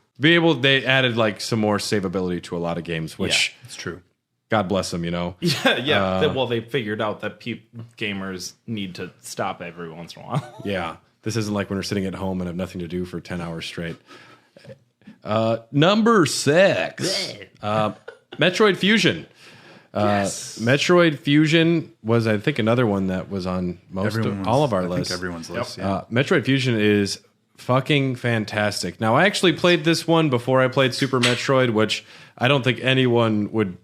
they added like some more savability to a lot of games, which it's true. God bless them, you know. Yeah. Well, they figured out that gamers need to stop every once in a while. Yeah. This isn't like when we're sitting at home and have nothing to do for 10 hours straight. Number 6. Metroid Fusion. Metroid Fusion was, I think, another one that was on all of our I think lists. everyone's list. Yeah. Metroid Fusion is fucking fantastic. Now, I actually played this one before I played Super Metroid, which I don't think anyone would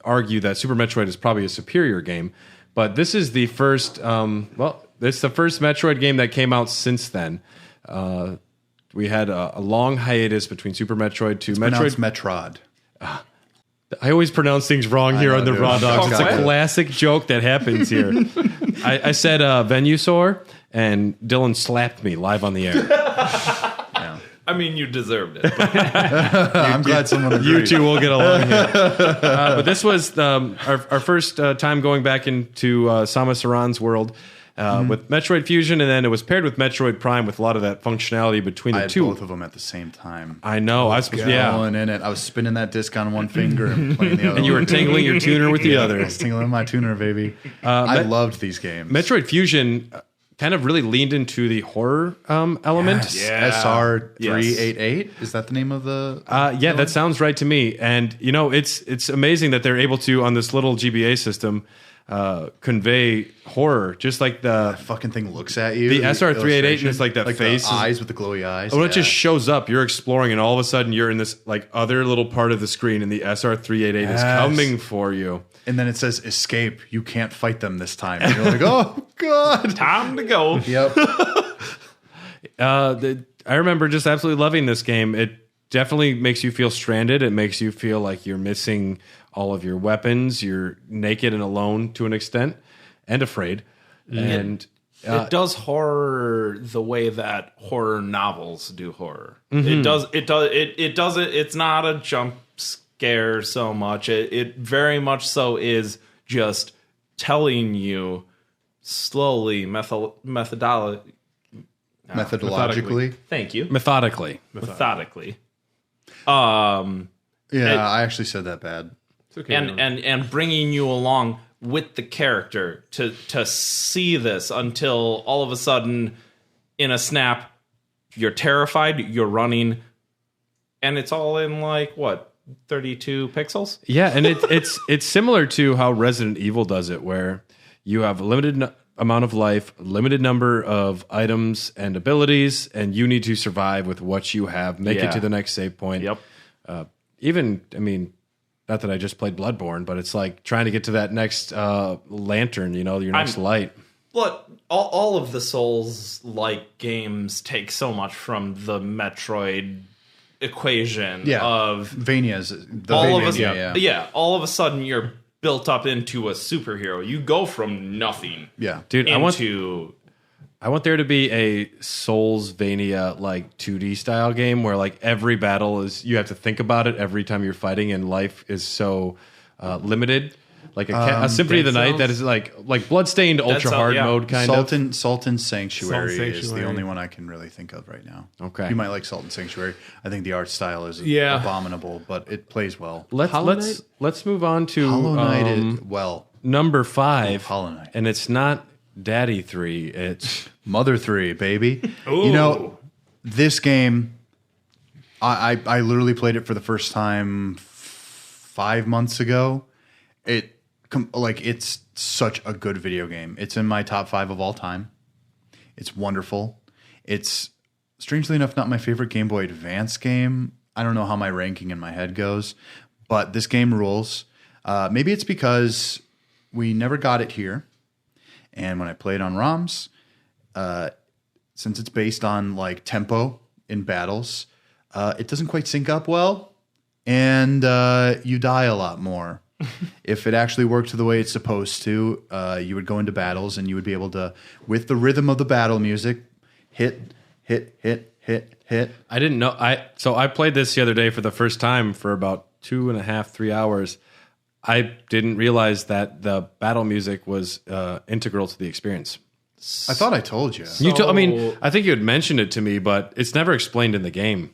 argue that Super Metroid is probably a superior game. But this is the first, this is the first Metroid game that came out since then. We had a long hiatus between Super Metroid to Metroid. Pronounced Metrod. I always pronounce things wrong here know, on the dude. Raw Dogs. It's a Okay. classic joke that happens here. I said Venusaur, and Dylan slapped me live on the air. I mean, you deserved it. But I'm glad someone agreed. You two will get along here. But this was our first time going back into Samus Aran's world with Metroid Fusion, and then it was paired with Metroid Prime with a lot of that functionality between I the had two. both of them at the same time. I know. I was Going in it. I was spinning that disc on one finger and playing the other. and you were tingling your tuner with the other. I was tingling my tuner, baby. I loved these games. Metroid Fusion kind of really leaned into the horror element. Yes. SR388. Is that the name of the? Yeah, that sounds right to me. And you know, it's amazing that they're able to on this little GBA system convey horror, just like the fucking thing looks at you. The SR388 illustration, is like that face the is- eyes with the glowy eyes. when it just shows up. You're exploring, and all of a sudden you're in this like other little part of the screen, and the SR388 is Yes. coming for you. and then it says escape. You can't fight them this time. And you're like, oh god. time to go. Yep. I remember just absolutely loving this game. It definitely makes you feel stranded. It makes you feel like you're missing all of your weapons. You're naked and alone to an extent, and afraid. And It does horror the way that horror novels do horror. It does. It's not a jump scare so much. It very much so is just telling you slowly, methodologically. Methodologically. Thank you. methodically. Methodically. Yeah, I actually said that bad. And bringing you along with the character to see this until all of a sudden, in a snap, you're terrified, you're running, and it's all in like what, 32 pixels? Yeah, and it's similar to how Resident Evil does it, where you have a limited amount of life, limited number of items and abilities, and you need to survive with what you have. Make it to the next save point. Yep. Not that I just played Bloodborne, but it's like trying to get to that next lantern, your next light. But all of the Souls-like games take so much from the Metroid equation Yeah. of Vania's. all of a sudden you're built up into a superhero. You go from nothing, Yeah. Dude, into I want there to be a Soulsvania like 2D style game where like every battle is you have to think about it every time you're fighting, and life is so limited. Like a Symphony of the Night that is like Bloodstained ultra hard mode kind of. Sultan Sanctuary Sultan is the Sanctuary. only one I can really think of right now. Okay. You might like Sultan Sanctuary. I think the art style is Yeah. abominable, but it plays well. Let's move on to Hollow Knight is number 5. Hollow Knight. And it's not Daddy 3. It's Mother 3, baby. You know, this game, I literally played it for the first time 5 months ago. It's such a good video game. It's in my top 5 of all time. It's wonderful. It's strangely enough not my favorite Game Boy Advance game. I don't know how my ranking in my head goes, but this game rules. Maybe it's because we never got it here. And when I played on ROMs, since it's based on like tempo in battles, it doesn't quite sync up well, and you die a lot more. If it actually worked the way it's supposed to, you would go into battles and you would be able to, with the rhythm of the battle music, hit. I didn't know. I played this the other day for the first time for about 2.5-3 hours. I didn't realize that the battle music was integral to the experience. I thought I told you. I think you had mentioned it to me, but it's never explained in the game.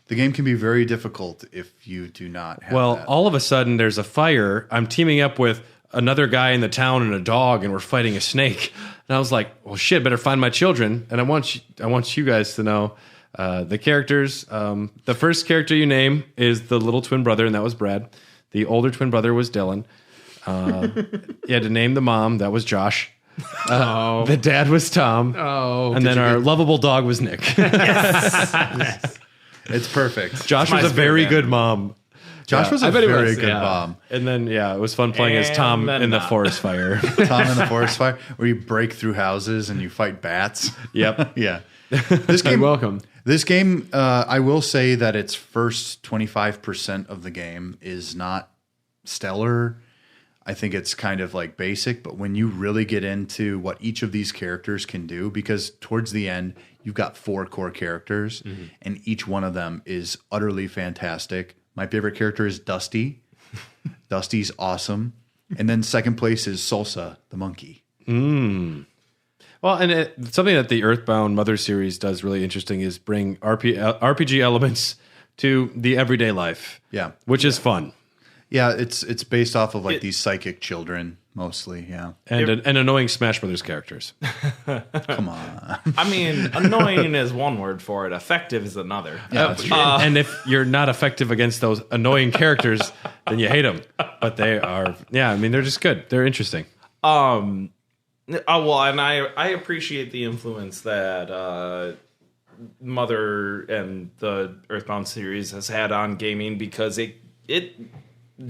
The game can be very difficult if you do not have that. All of a sudden, there's a fire. I'm teaming up with another guy in the town and a dog, and we're fighting a snake. And I was like, well, shit, better find my children. And I want you guys to know the characters. The first character you name is the little twin brother, and that was Brad. The older twin brother was Dylan. You had to name the mom. That was Josh. The dad was Tom. And then our lovable dog was Nick. Yes. It's perfect. Josh was a very good mom. Josh was a very good mom. And then, it was fun playing as Tom in the forest fire. Tom in the forest fire, where you break through houses and you fight bats. Yep. Yeah. This game, welcome. This game, I will say that its first 25% of the game is not stellar. I think it's kind of like basic, but when you really get into what each of these characters can do, because towards the end, you've got 4 core characters, and each one of them is utterly fantastic. My favorite character is Dusty. Dusty's awesome. And then second place is Salsa, the monkey. Well, and something that the Earthbound Mother series does really interesting is bring RPG elements to the everyday life. Yeah. Which is fun. Yeah, it's based off of like these psychic children mostly, yeah. And annoying Smash Brothers characters. Come on. I mean, annoying is one word for it. Effective is another. Yeah, that's true. And if you're not effective against those annoying characters, then you hate them. But they are, they're just good. They're interesting. And I appreciate the influence that Mother and the Earthbound series has had on gaming, because it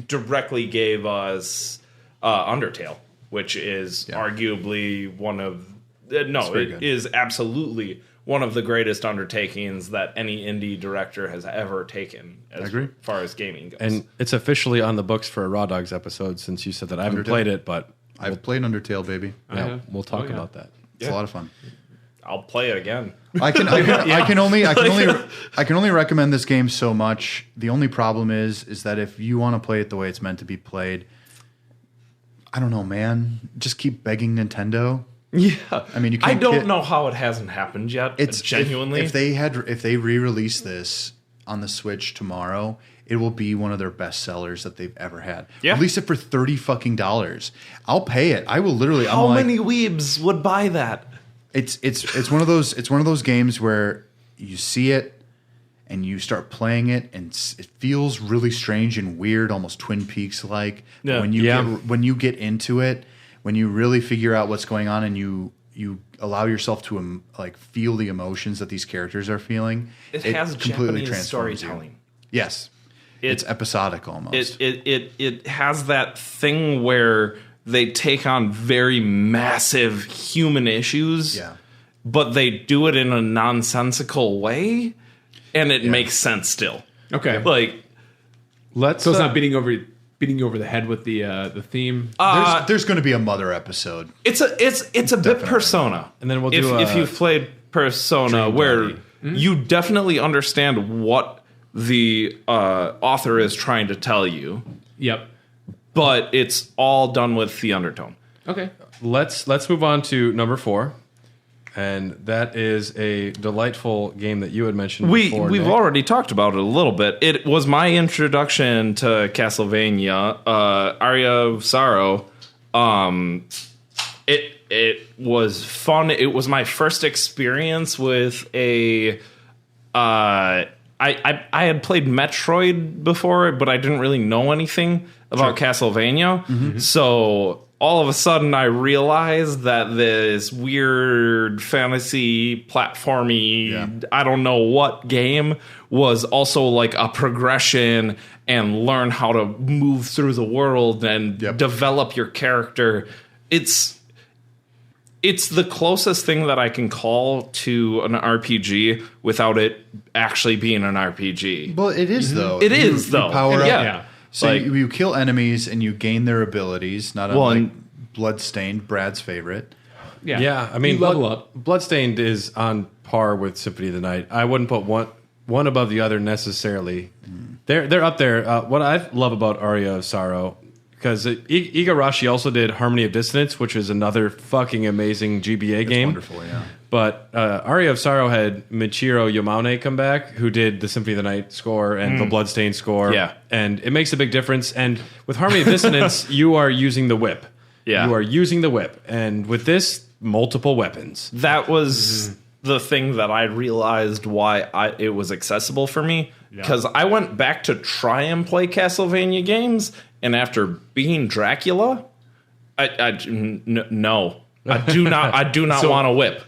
directly gave us Undertale, which is arguably one of is absolutely one of the greatest undertakings that any indie director has ever taken as far as gaming goes. And it's officially on the books for a Raw Dogs episode, since you said that. I haven't played it, but I've played Undertale, baby. Yeah, we'll talk about that. It's a lot of fun. I'll play it again. I can only recommend this game so much. The only problem is that if you want to play it the way it's meant to be played, I don't know, man. Just keep begging Nintendo. Yeah, I mean, you can't. I don't know how it hasn't happened yet. It's genuinely. If they re-release this on the Switch tomorrow, it will be one of their best sellers that they've ever had. Yeah. Release it for $30. I'll pay it. I will literally. How many weebs would buy that? It's one of those games where you see it and you start playing it, and it feels really strange and weird, almost Twin Peaks like. Yeah. When you get into it, when you really figure out what's going on, and you allow yourself to feel the emotions that these characters are feeling, it has completely Japanese transforms storytelling. you. Yes, it's episodic almost. It has that thing where they take on very massive human issues, but they do it in a nonsensical way, and it makes sense still. Okay. So it's not beating beating you over the head with the theme. There's going to be a mother episode. It's a bit Persona, And then we'll do if you've played Persona, where you definitely understand what the author is trying to tell you. Yep. But it's all done with the undertone. Okay. Let's move on to number 4. And that is a delightful game that you had mentioned before. We've Nick. already talked about it a little bit. It was my introduction to Castlevania, Aria of Sorrow. It was fun. It was my first experience with a. I had played Metroid before, but I didn't really know anything about Castlevania. Mm-hmm. So all of a sudden, I realized that this weird fantasy platformy, I don't know what game was also like a progression and learn how to move through the world and develop your character. It's the closest thing that I can call to an RPG without it actually being an RPG. Well, it is though. It is though. You power up. Yeah. So Like- you kill enemies and you gain their abilities. Not unlike Bloodstained, Brad's favorite. Yeah, I mean, You level up. Bloodstained is on par with Symphony of the Night. I wouldn't put one above the other necessarily. They're up there. What I love about Aria of Sorrow, because Igarashi also did Harmony of Dissonance, which is another fucking amazing GBA game. Wonderful, yeah. But Aria of Sorrow had Michiro Yamane come back, who did the Symphony of the Night score and the Bloodstained score. Yeah. And it makes a big difference. And with Harmony of Dissonance, you are using the whip. Yeah. You are using the whip. And with this, multiple weapons. That was the thing that I realized why it was accessible for me. Because I went back to try and play Castlevania games, and after being Dracula, no, I do not. I do not want to whip.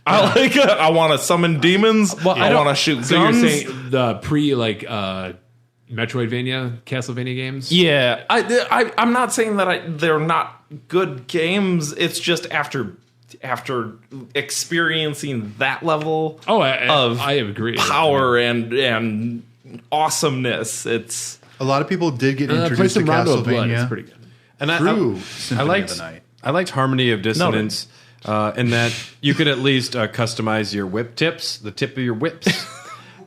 I want to summon demons. I want to shoot guns. So you're saying the Metroidvania, Castlevania games? Yeah, I'm not saying that they're not good games. It's just after experiencing that level I agree. power and awesomeness, it's A lot of people did get Play introduced to some Rondo of Blood. It's Castlevania pretty good. And through I Symphony of the Night. liked Harmony of Dissonance in that you could at least customize your whip tips, the tip of your whips.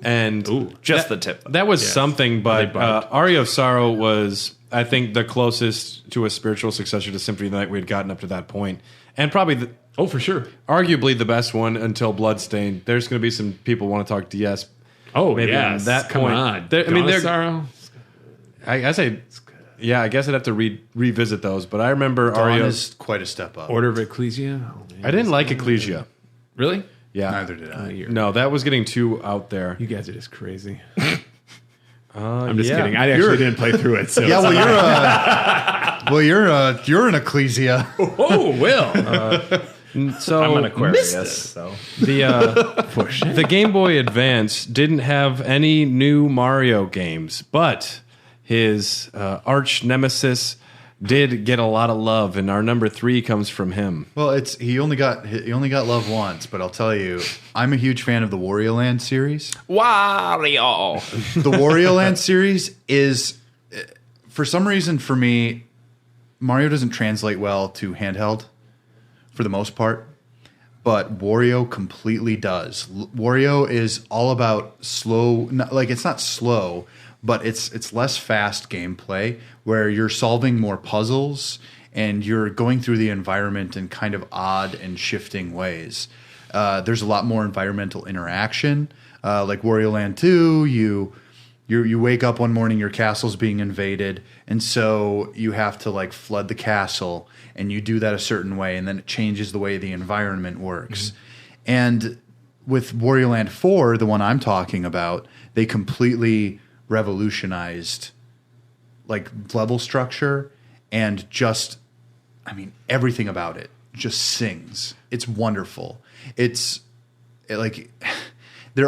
And just the tip. That was something, but bugged. Aria of Sorrow was, I think, the closest to a spiritual successor to Symphony of the Night we had gotten up to that point. And probably, For sure. arguably the best one until Bloodstained. There's going to be some people want to talk DS. Oh, Maybe yes. on that Come point. on. I mean, Dawn of they're- Sorrow. I guess I guess I'd have to revisit those. But I remember Dawn Aria. is quite a step up. Order of Ecclesia. Oh, man. I didn't like Ecclesia. Really? Yeah. Neither did I. No, that was getting too out there. You guys are just crazy. I'm just yeah. kidding. I actually didn't play through it. So Yeah, you're an ecclesia. oh, Will. So I'm an Aquarius, so the Game Boy Advance didn't have any new Mario games, but his arch nemesis did get a lot of love, and our number 3 comes from him. Well, he only got love once, but I'll tell you, I'm a huge fan of the Wario Land series. Wario. The Wario Land series is, for some reason, for me, Mario doesn't translate well to handheld, for the most part, but Wario completely does. Wario is all about slow, it's not slow, but it's less fast gameplay where you're solving more puzzles and you're going through the environment in kind of odd and shifting ways. There's a lot more environmental interaction. Like Wario Land 2, you wake up one morning, your castle's being invaded, and so you have to flood the castle, and you do that a certain way, and then it changes the way the environment works. Mm-hmm. And with Wario Land 4, the one I'm talking about, they completely revolutionized level structure and just, everything about it just sings. It's wonderful. There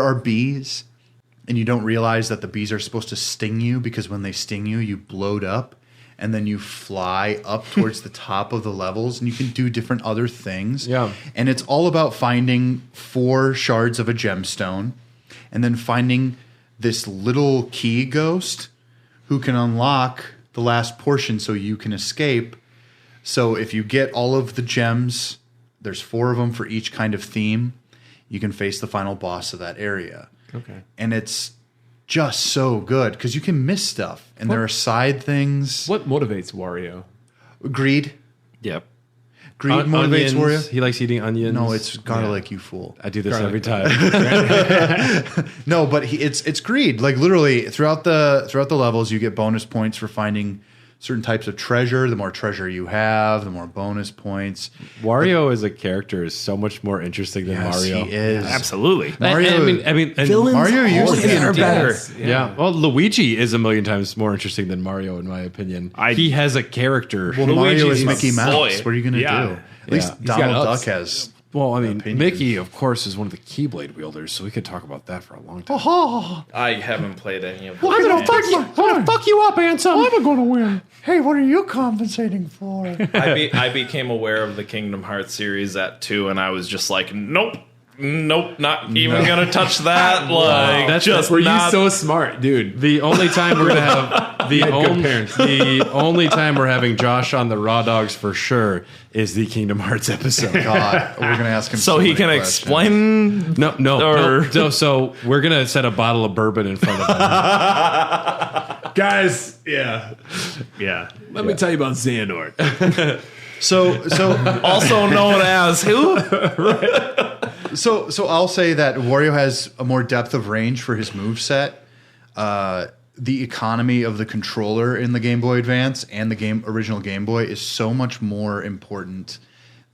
are bees, and you don't realize that the bees are supposed to sting you, because when they sting you, you bloat up, and then you fly up towards the top of the levels, and you can do different other things. Yeah. And it's all about finding 4 shards of a gemstone, and then finding this little key ghost who can unlock the last portion so you can escape. So if you get all of the gems, there's 4 of them for each kind of theme, you can face the final boss of that area. Okay. And it's just so good because you can miss stuff. And there are side things. What motivates Wario? Greed. Yep. Greed motivates Onions. Wario. He likes eating onions. No, it's garlic, you fool. I do this every time. No, but it's greed. Like literally throughout the levels, you get bonus points for finding certain types of treasure. The more treasure you have, the more bonus points. Wario as a character is so much more interesting than Yes, Mario. he is. Absolutely. Mario. I mean, and Villains Mario used to be always are entertaining. better. Yeah. Well, Luigi is a million times more interesting than Mario, in my opinion. He has a character. Well, Mario is Luigi's Mickey my Mouse. boy. What are you going to Yeah. do? At least He's got Donald ups. Duck has. Well, I mean, opinions. Mickey, of course, is one of the Keyblade wielders, so we could talk about that for a long time. I haven't played any of them. I'm gonna fuck you up, Ansem. I'm going to win. Hey, what are you compensating for? I became aware of the Kingdom Hearts series at 2, and I was just like, nope, not even gonna touch that. Like, That's just Were not. you so smart, dude? The only time we're gonna have the parents. only time we're having Josh on the Raw Dogs for sure is the Kingdom Hearts episode. God, we're gonna ask him. so he many can questions. explain. No. So we're gonna set a bottle of bourbon in front of him. Guys, yeah. Let me tell you about Xehanort. So Also known as who? So I'll say that Wario has a more depth of range for his moveset. The economy of the controller in the Game Boy Advance and the original Game Boy is so much more important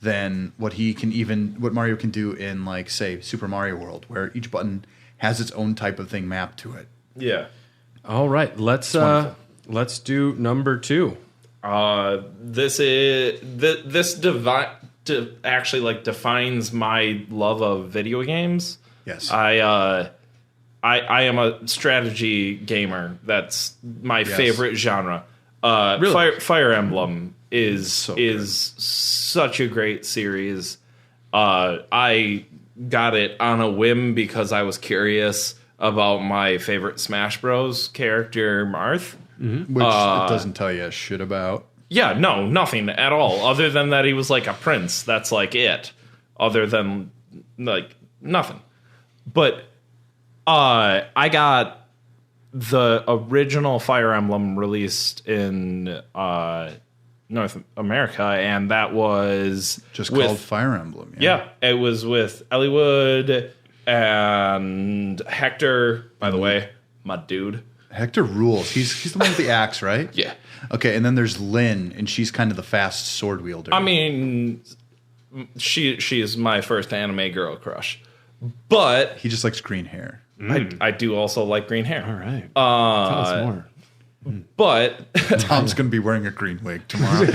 than what Mario can do in, like, say, Super Mario World, where each button has its own type of thing mapped to it. Yeah. All right, let's do number 2. This actually like defines my love of video games. Yes. I am a strategy gamer. That's my favorite genre. Fire Emblem is such a great series. I got it on a whim because I was curious about my favorite Smash Bros. Character, Marth. Which it doesn't tell you shit about. Yeah, no, nothing at all. Other than that he was like a prince. That's like it. Other than like nothing. But I got the original Fire Emblem released in North America, and that was Just with, called Fire Emblem. Yeah, it was with Elliewood and Hector, by the way, my dude. Hector rules. He's the one with the axe, right? Yeah. Okay, and then there's Lynn, and she's kind of the fast sword wielder. I mean, she is my first anime girl crush. But he just likes green hair. I do also like green hair. All right, tell us more. But Tom's going to be wearing a green wig tomorrow.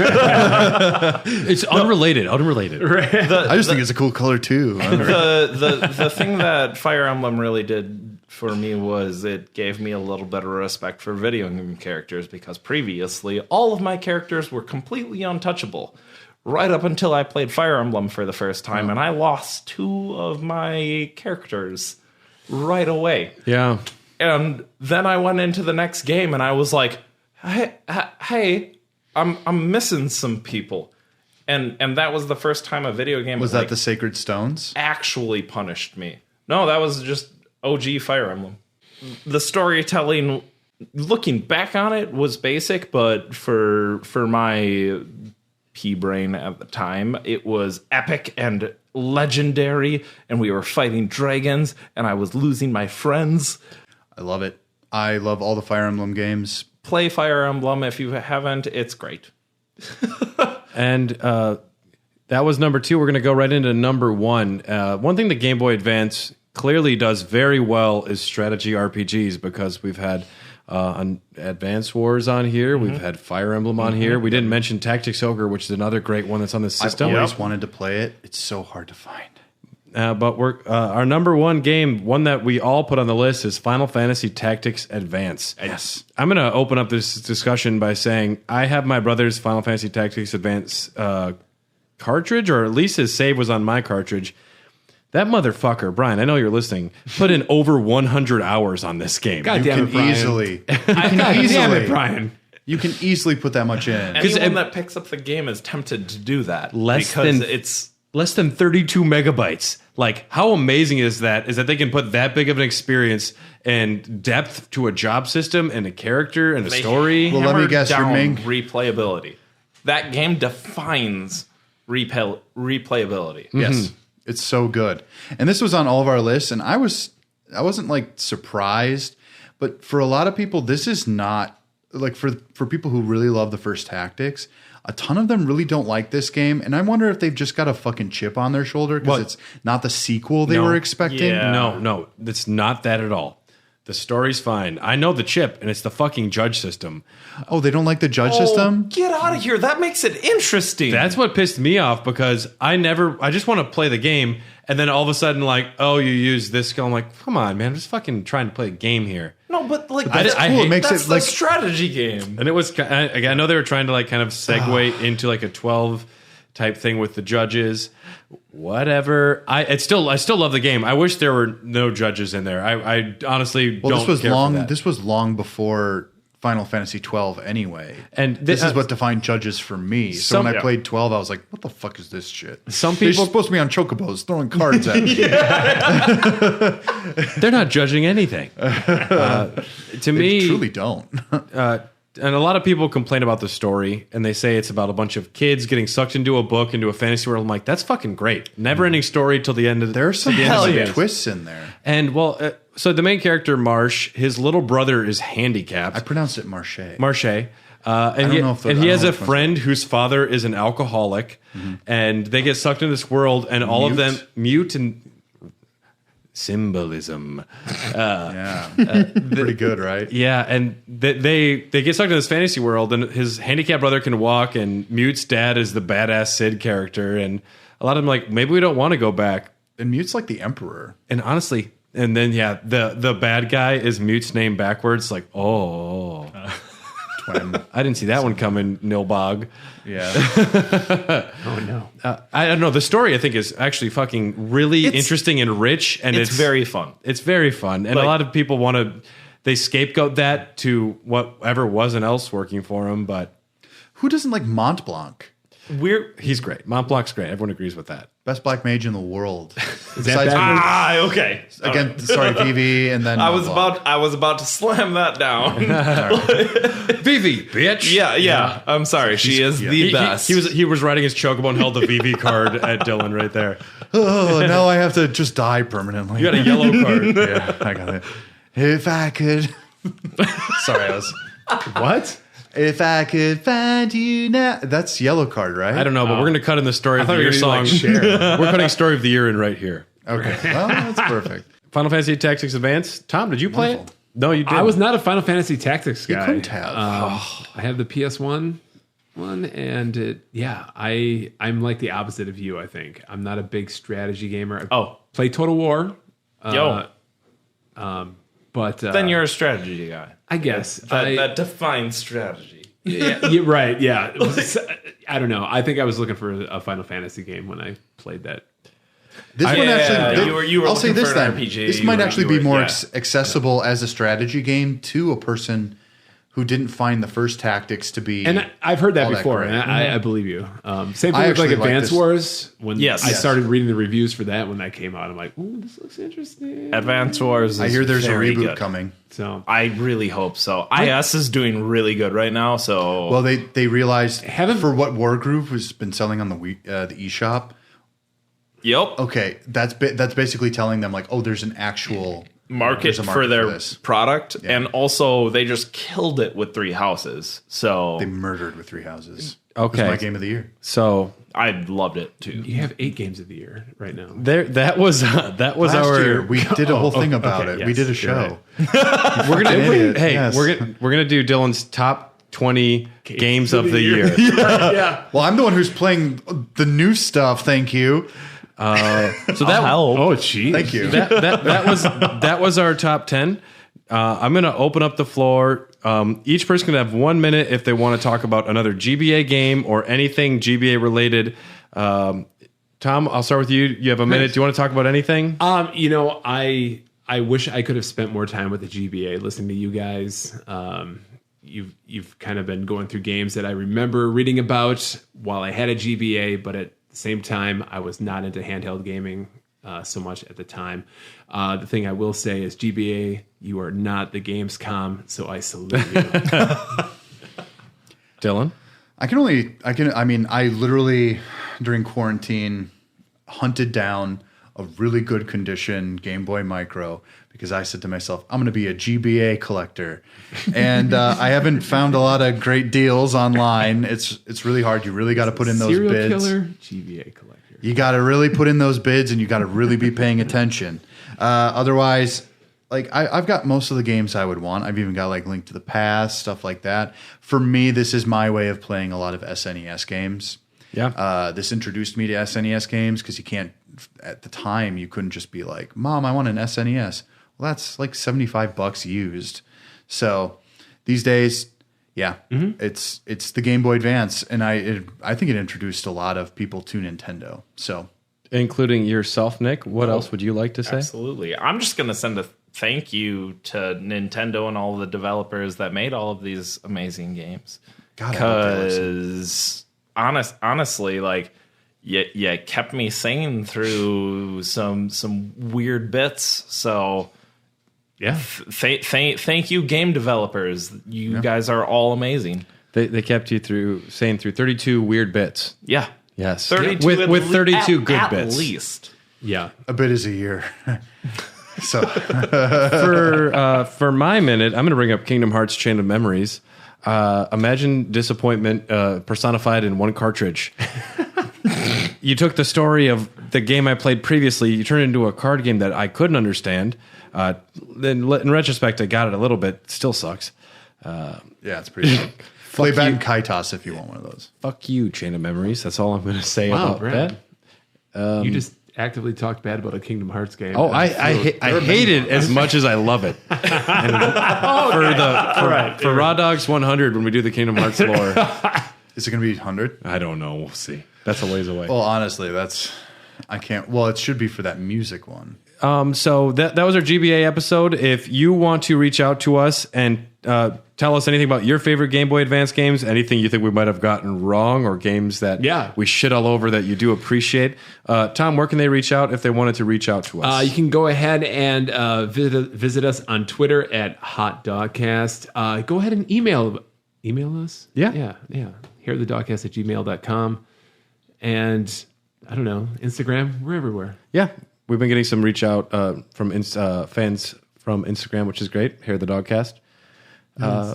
It's unrelated. I just think it's a cool color too. the thing that Fire Emblem really did for me was it gave me a little bit of respect for video game characters, because previously all of my characters were completely untouchable. Right up until I played Fire Emblem for the first time, and I lost 2 of my characters right away. Yeah. And then I went into the next game, and I was like, "Hey, I'm missing some people," and that was the first time a video game Was that the Sacred Stones? actually punished me. No, that was just OG Fire Emblem. The storytelling, looking back on it, was basic, but for my pea brain at the time, it was epic and legendary, and we were fighting dragons, and I was losing my friends. I love it. I love all the Fire Emblem games. Play Fire Emblem if you haven't. It's great. And that was number 2. We're going to go right into number 1. One thing the Game Boy Advance clearly does very well is strategy RPGs, because we've had Advance Wars on here. We've had Fire Emblem on here. We didn't mention Tactics Ogre, which is another great one that's on the system. I've always wanted to play it. It's so hard to find. But we're our number 1 game, one that we all put on the list, is Final Fantasy Tactics Advance. Yes. I'm going to open up this discussion by saying I have my brother's Final Fantasy Tactics Advance cartridge, or at least his save was on my cartridge. That motherfucker, Brian, I know you're listening, put in over 100 hours on this game. God damn it, Brian. Easily. God damn it, Brian. You can easily put that much in. Anyone that picks up the game is tempted to do that. Less It's than 32 megabytes. Like, how amazing is that? Is that they can put that big of an experience and depth to a job system and a character and a story? Well, let me guess, your main replayability. That game defines replayability. Yes, it's so good. And this was on all of our lists, and I wasn't like surprised, but for a lot of people, this is not like for people who really love the first Tactics. A ton of them really don't like this game, and I wonder if they've just got a fucking chip on their shoulder because it's not the sequel they were expecting. Yeah. No, it's not that at all. The story's fine. I know the chip, and it's the fucking judge system. Oh, they don't like the judge system? Get out of here. That makes it interesting. That's what pissed me off because I just want to play the game, and then all of a sudden, like, oh, you use this skill. I'm like, come on, man, I'm just fucking trying to play a game here. No, but like That's I cool. hate- It makes that's it the like strategy game. And it was, I know they were trying to like kind of segue into like a 12 type thing with the judges. Whatever. I still love the game. I wish there were no judges in there. I honestly don't this was care long. for that. This was long before Final Fantasy 12 anyway. And this is what defined judges for me. So when I played 12, I was like, what the fuck is this shit? Some They're people supposed to be on chocobos throwing cards at me. they're not judging anything. To They me, truly don't. and a lot of people complain about the story, and they say it's about a bunch of kids getting sucked into a book, into a fantasy world. I'm like, that's fucking great. Never-ending story till the end of the There are some the end of the game. twists in there. And well, so the main character Marsh, his little brother is handicapped. I pronounced it Marche. Marche. And don't he, know if and I he don't has know a if it's- friend whose father is an alcoholic, and they get sucked into this world, and all of them mute and symbolism. Yeah. Pretty good, right? Yeah, and they get sucked into this fantasy world, and his handicapped brother can walk, and Mute's dad is the badass Sid character, and a lot of them are like, maybe we don't want to go back. And Mute's like the emperor. And honestly, and then the bad guy is Mute's name backwards. Like, oh, Twin. I didn't see that one coming, Nilbog. Yeah. Oh no. I don't know. The story I think is actually fucking really interesting and rich, and It's very fun. It's very fun, and Like- a lot of people they scapegoat that to whatever wasn't else working for him. But Who doesn't like Mont Blanc? he's great. Mont Blanc's great. Everyone agrees with that. Best black mage in the world. backwards? Okay. Again, sorry, PV, and then I Mont Blanc. was about to slam that down. Vivi, bitch. yeah. I'm sorry. She is the best. He was riding his chocobo and held the VV card at Dylan right there. Oh, now I have to just die permanently. You got a yellow card. Yeah, I got it. If I could. Sorry, I was. What? If I could find you now. That's yellow card, right? I don't know, but we're going to cut in the story of the thought you year were song. gonna, like, We're cutting story of the year in right here. Okay. Well, that's perfect. Final Fantasy Tactics Advance. Tom, did you play it? No, you didn't. I was not a Final Fantasy Tactics guy. You couldn't have. I have the PS1 one, and I'm like the opposite of you. I think I'm not a big strategy gamer. I play Total War. But then you're a strategy guy. I guess That defines strategy. yeah, you're right. Yeah, I don't know. I think I was looking for a Final Fantasy game when I played that. This one actually. you were I'll say looking this for an then. RPG. This might actually be more yeah. accessible as a strategy game to a person who didn't find the first Tactics to be. And I've heard that all that before, great. and I believe you. Same I thing with like actually like Advance this. Wars. When Yes. I Yes. started reading the reviews for that when that came out, I'm like, "Ooh, this looks interesting." Advance Wars. I is hear there's a very reboot good. coming. So I really hope so. IS is doing really good right now. So Well, they realized Haven't- for what War Group has been selling on the eShop. yep. Okay, that's basically telling them like, oh, there's an actual Market there's a for their this. product, and also they just killed it with Three Houses. So They murdered with Three Houses. Okay. It was my game of the year. So I loved it too. you have 8 games of the year right now. that was Last our. year we did a whole thing about okay, it. We yes, did a you're show. We're gonna idiot. hey, Yes. we're gonna do Dylan's top 20 games of the year. Yeah. Well, I'm the one who's playing the new stuff. Thank you. So that Oh, geez. Thank you. that was our top 10. I'm going to open up the floor. Each person can have 1 minute if they want to talk about another GBA game or anything GBA related. Tom, I'll start with you. You have a minute. Do you want to talk about anything? I wish I could have spent more time with the GBA, listening to you guys. you've kind of been going through games that I remember reading about while I had a GBA, but at the same time, I was not into handheld gaming so much at the time. The thing I will say is, GBA, you are not the Gamescom, so I salute you. Dylan? I literally, during quarantine, hunted down a really good condition Game Boy Micro because I said to myself, I'm going to be a GBA collector. And I haven't found a lot of great deals online. It's really hard. You really got to put in those Serial bids. killer, GBA collector. You got to really put in those bids, and you got to really be paying attention. Otherwise, like I've got most of the games I would want. I've even got like Link to the Past, stuff like that. For me, this is my way of playing a lot of SNES games. Yeah. This introduced me to SNES games because you can't, at the time, you couldn't just be like, Mom, I want an SNES. Well, that's like $75 used. So these days, yeah, it's the Game Boy Advance, and I think it introduced a lot of people to Nintendo. So, Including yourself, Nick, what else would you like to say? Absolutely. I'm just going to send a thank you to Nintendo and all the developers that made all of these amazing games. God, I hope they listen. Because honestly, like, you kept me sane through some weird bits. So, Yeah. Thank you, game developers. You guys are all amazing. They kept you sane through 32 weird bits. Yeah. Yes. 32 with 32 good at bits. At least. Yeah. A bit is a year. So For my minute, I'm going to bring up Kingdom Hearts Chain of Memories. Imagine disappointment personified in one cartridge. You took the story of the game I played previously, you turned it into a card game that I couldn't understand. Then in retrospect, I got it a little bit. Still sucks. yeah, it's pretty good. Play back in Kaitos if you want one of those. Fuck you, Chain of Memories. That's all I'm going to say Wow, about Brad. that. You just actively talked bad about a Kingdom Hearts game. Oh, I hate it as much as I love it. For Raw Dogs 100, when we do the Kingdom Hearts lore, Is it going to be 100? I don't know. We'll see. That's a ways away. Well, honestly, I can't. Well, it should be for that music one. So that was our GBA episode. If you want to reach out to us and tell us anything about your favorite Game Boy Advance games, anything you think we might have gotten wrong, or games that we shit all over that you do appreciate, Tom, where can they reach out if they wanted to reach out to us? You can go ahead and visit us on Twitter at HotDogcast. Go ahead and email us. Yeah. Here at the Dogcast at gmail.com. And I don't know, Instagram, we're everywhere. Yeah. We've been getting some reach out from fans from Instagram, which is great. Here at the Dogcast. Nice.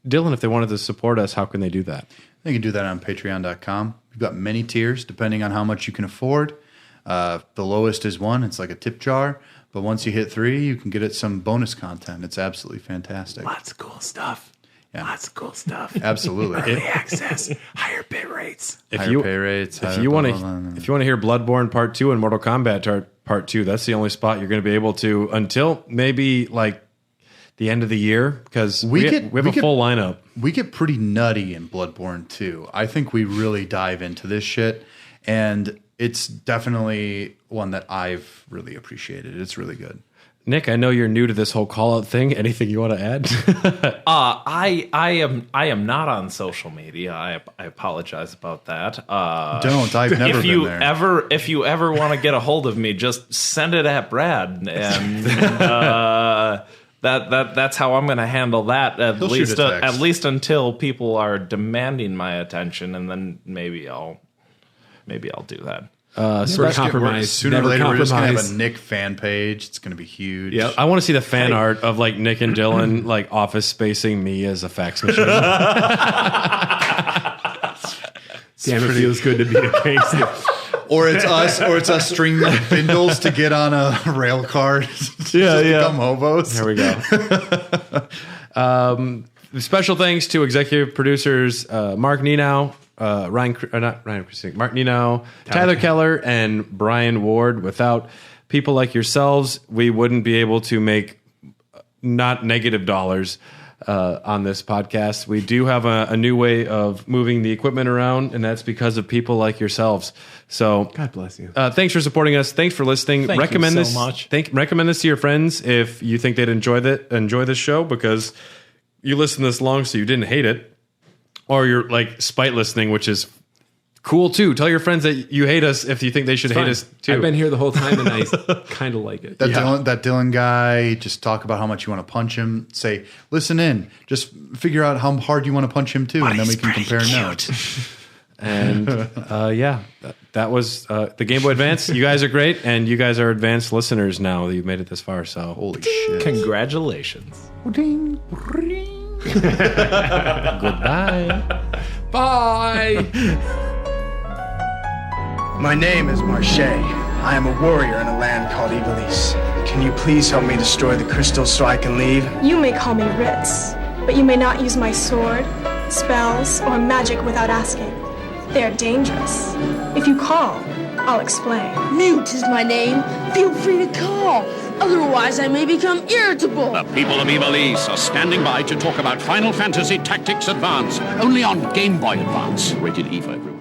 Dylan, if they wanted to support us, how can they do that? They can do that on patreon.com. We've got many tiers depending on how much you can afford. The lowest is 1. It's like a tip jar. But once you hit 3, you can get it some bonus content. It's absolutely fantastic. Lots of cool stuff. Yeah. Lots of cool stuff. Absolutely. Early access, higher bit rates. Higher pay rates. If you want to hear Bloodborne Part 2 and Mortal Kombat Part 2, that's the only spot you're going to be able to until maybe like the end of the year, because we have a full lineup. We get pretty nutty in Bloodborne 2. I think we really dive into this shit, and it's definitely one that I've really appreciated. It's really good. Nick, I know you're new to this whole call out thing. Anything you want to add? I am not on social media. I apologize about that. Don't. I've never been there. If you ever want to get a hold of me, just send it at Brad, and that's how I'm going to handle that. At least until people are demanding my attention, and then maybe I'll do that. Compromise. Sooner or later, we're just going to have a Nick fan page. It's going to be huge. Yeah, I want to see the fan art of like Nick and Dylan like office spacing me as a fax machine. Damn, it feels good to be a gangster. Or it's us stringing bindles to get on a rail car. Become hobos. There we go. Special thanks to executive producers Mark Nenow, Mark Nenow, Tyler Keller, and Brian Ward. Without people like yourselves, we wouldn't be able to make not negative dollars on this podcast. We do have a new way of moving the equipment around, and that's because of people like yourselves. So God bless you. Thanks for supporting us. Thanks for listening. Recommend this to your friends if you think they'd enjoy this show, because you listened this long so you didn't hate it, or you're like spite listening, which is cool too. Tell your friends that you hate us if you think they should hate us too. I've been here the whole time and I kind of like it. That Dylan guy, just talk about how much you want to punch him. Say, listen in. Just figure out how hard you want to punch him too, and then we can compare notes. And that was the Game Boy Advance. You guys are great, and you guys are advanced listeners now that you've made it this far. So Holy shit! Congratulations. Ding, goodbye. Bye. My name is Marche. I am a warrior in a land called Ivalice. Can you please help me destroy the crystals so I can leave? You may call me Ritz, but you may not use my sword, spells, or magic without asking. They are dangerous. If you call, I'll explain. Mute is my name. Feel free to call. Otherwise, I may become irritable. The people of Ivalice are standing by to talk about Final Fantasy Tactics Advance, only on Game Boy Advance. Rated E for everyone.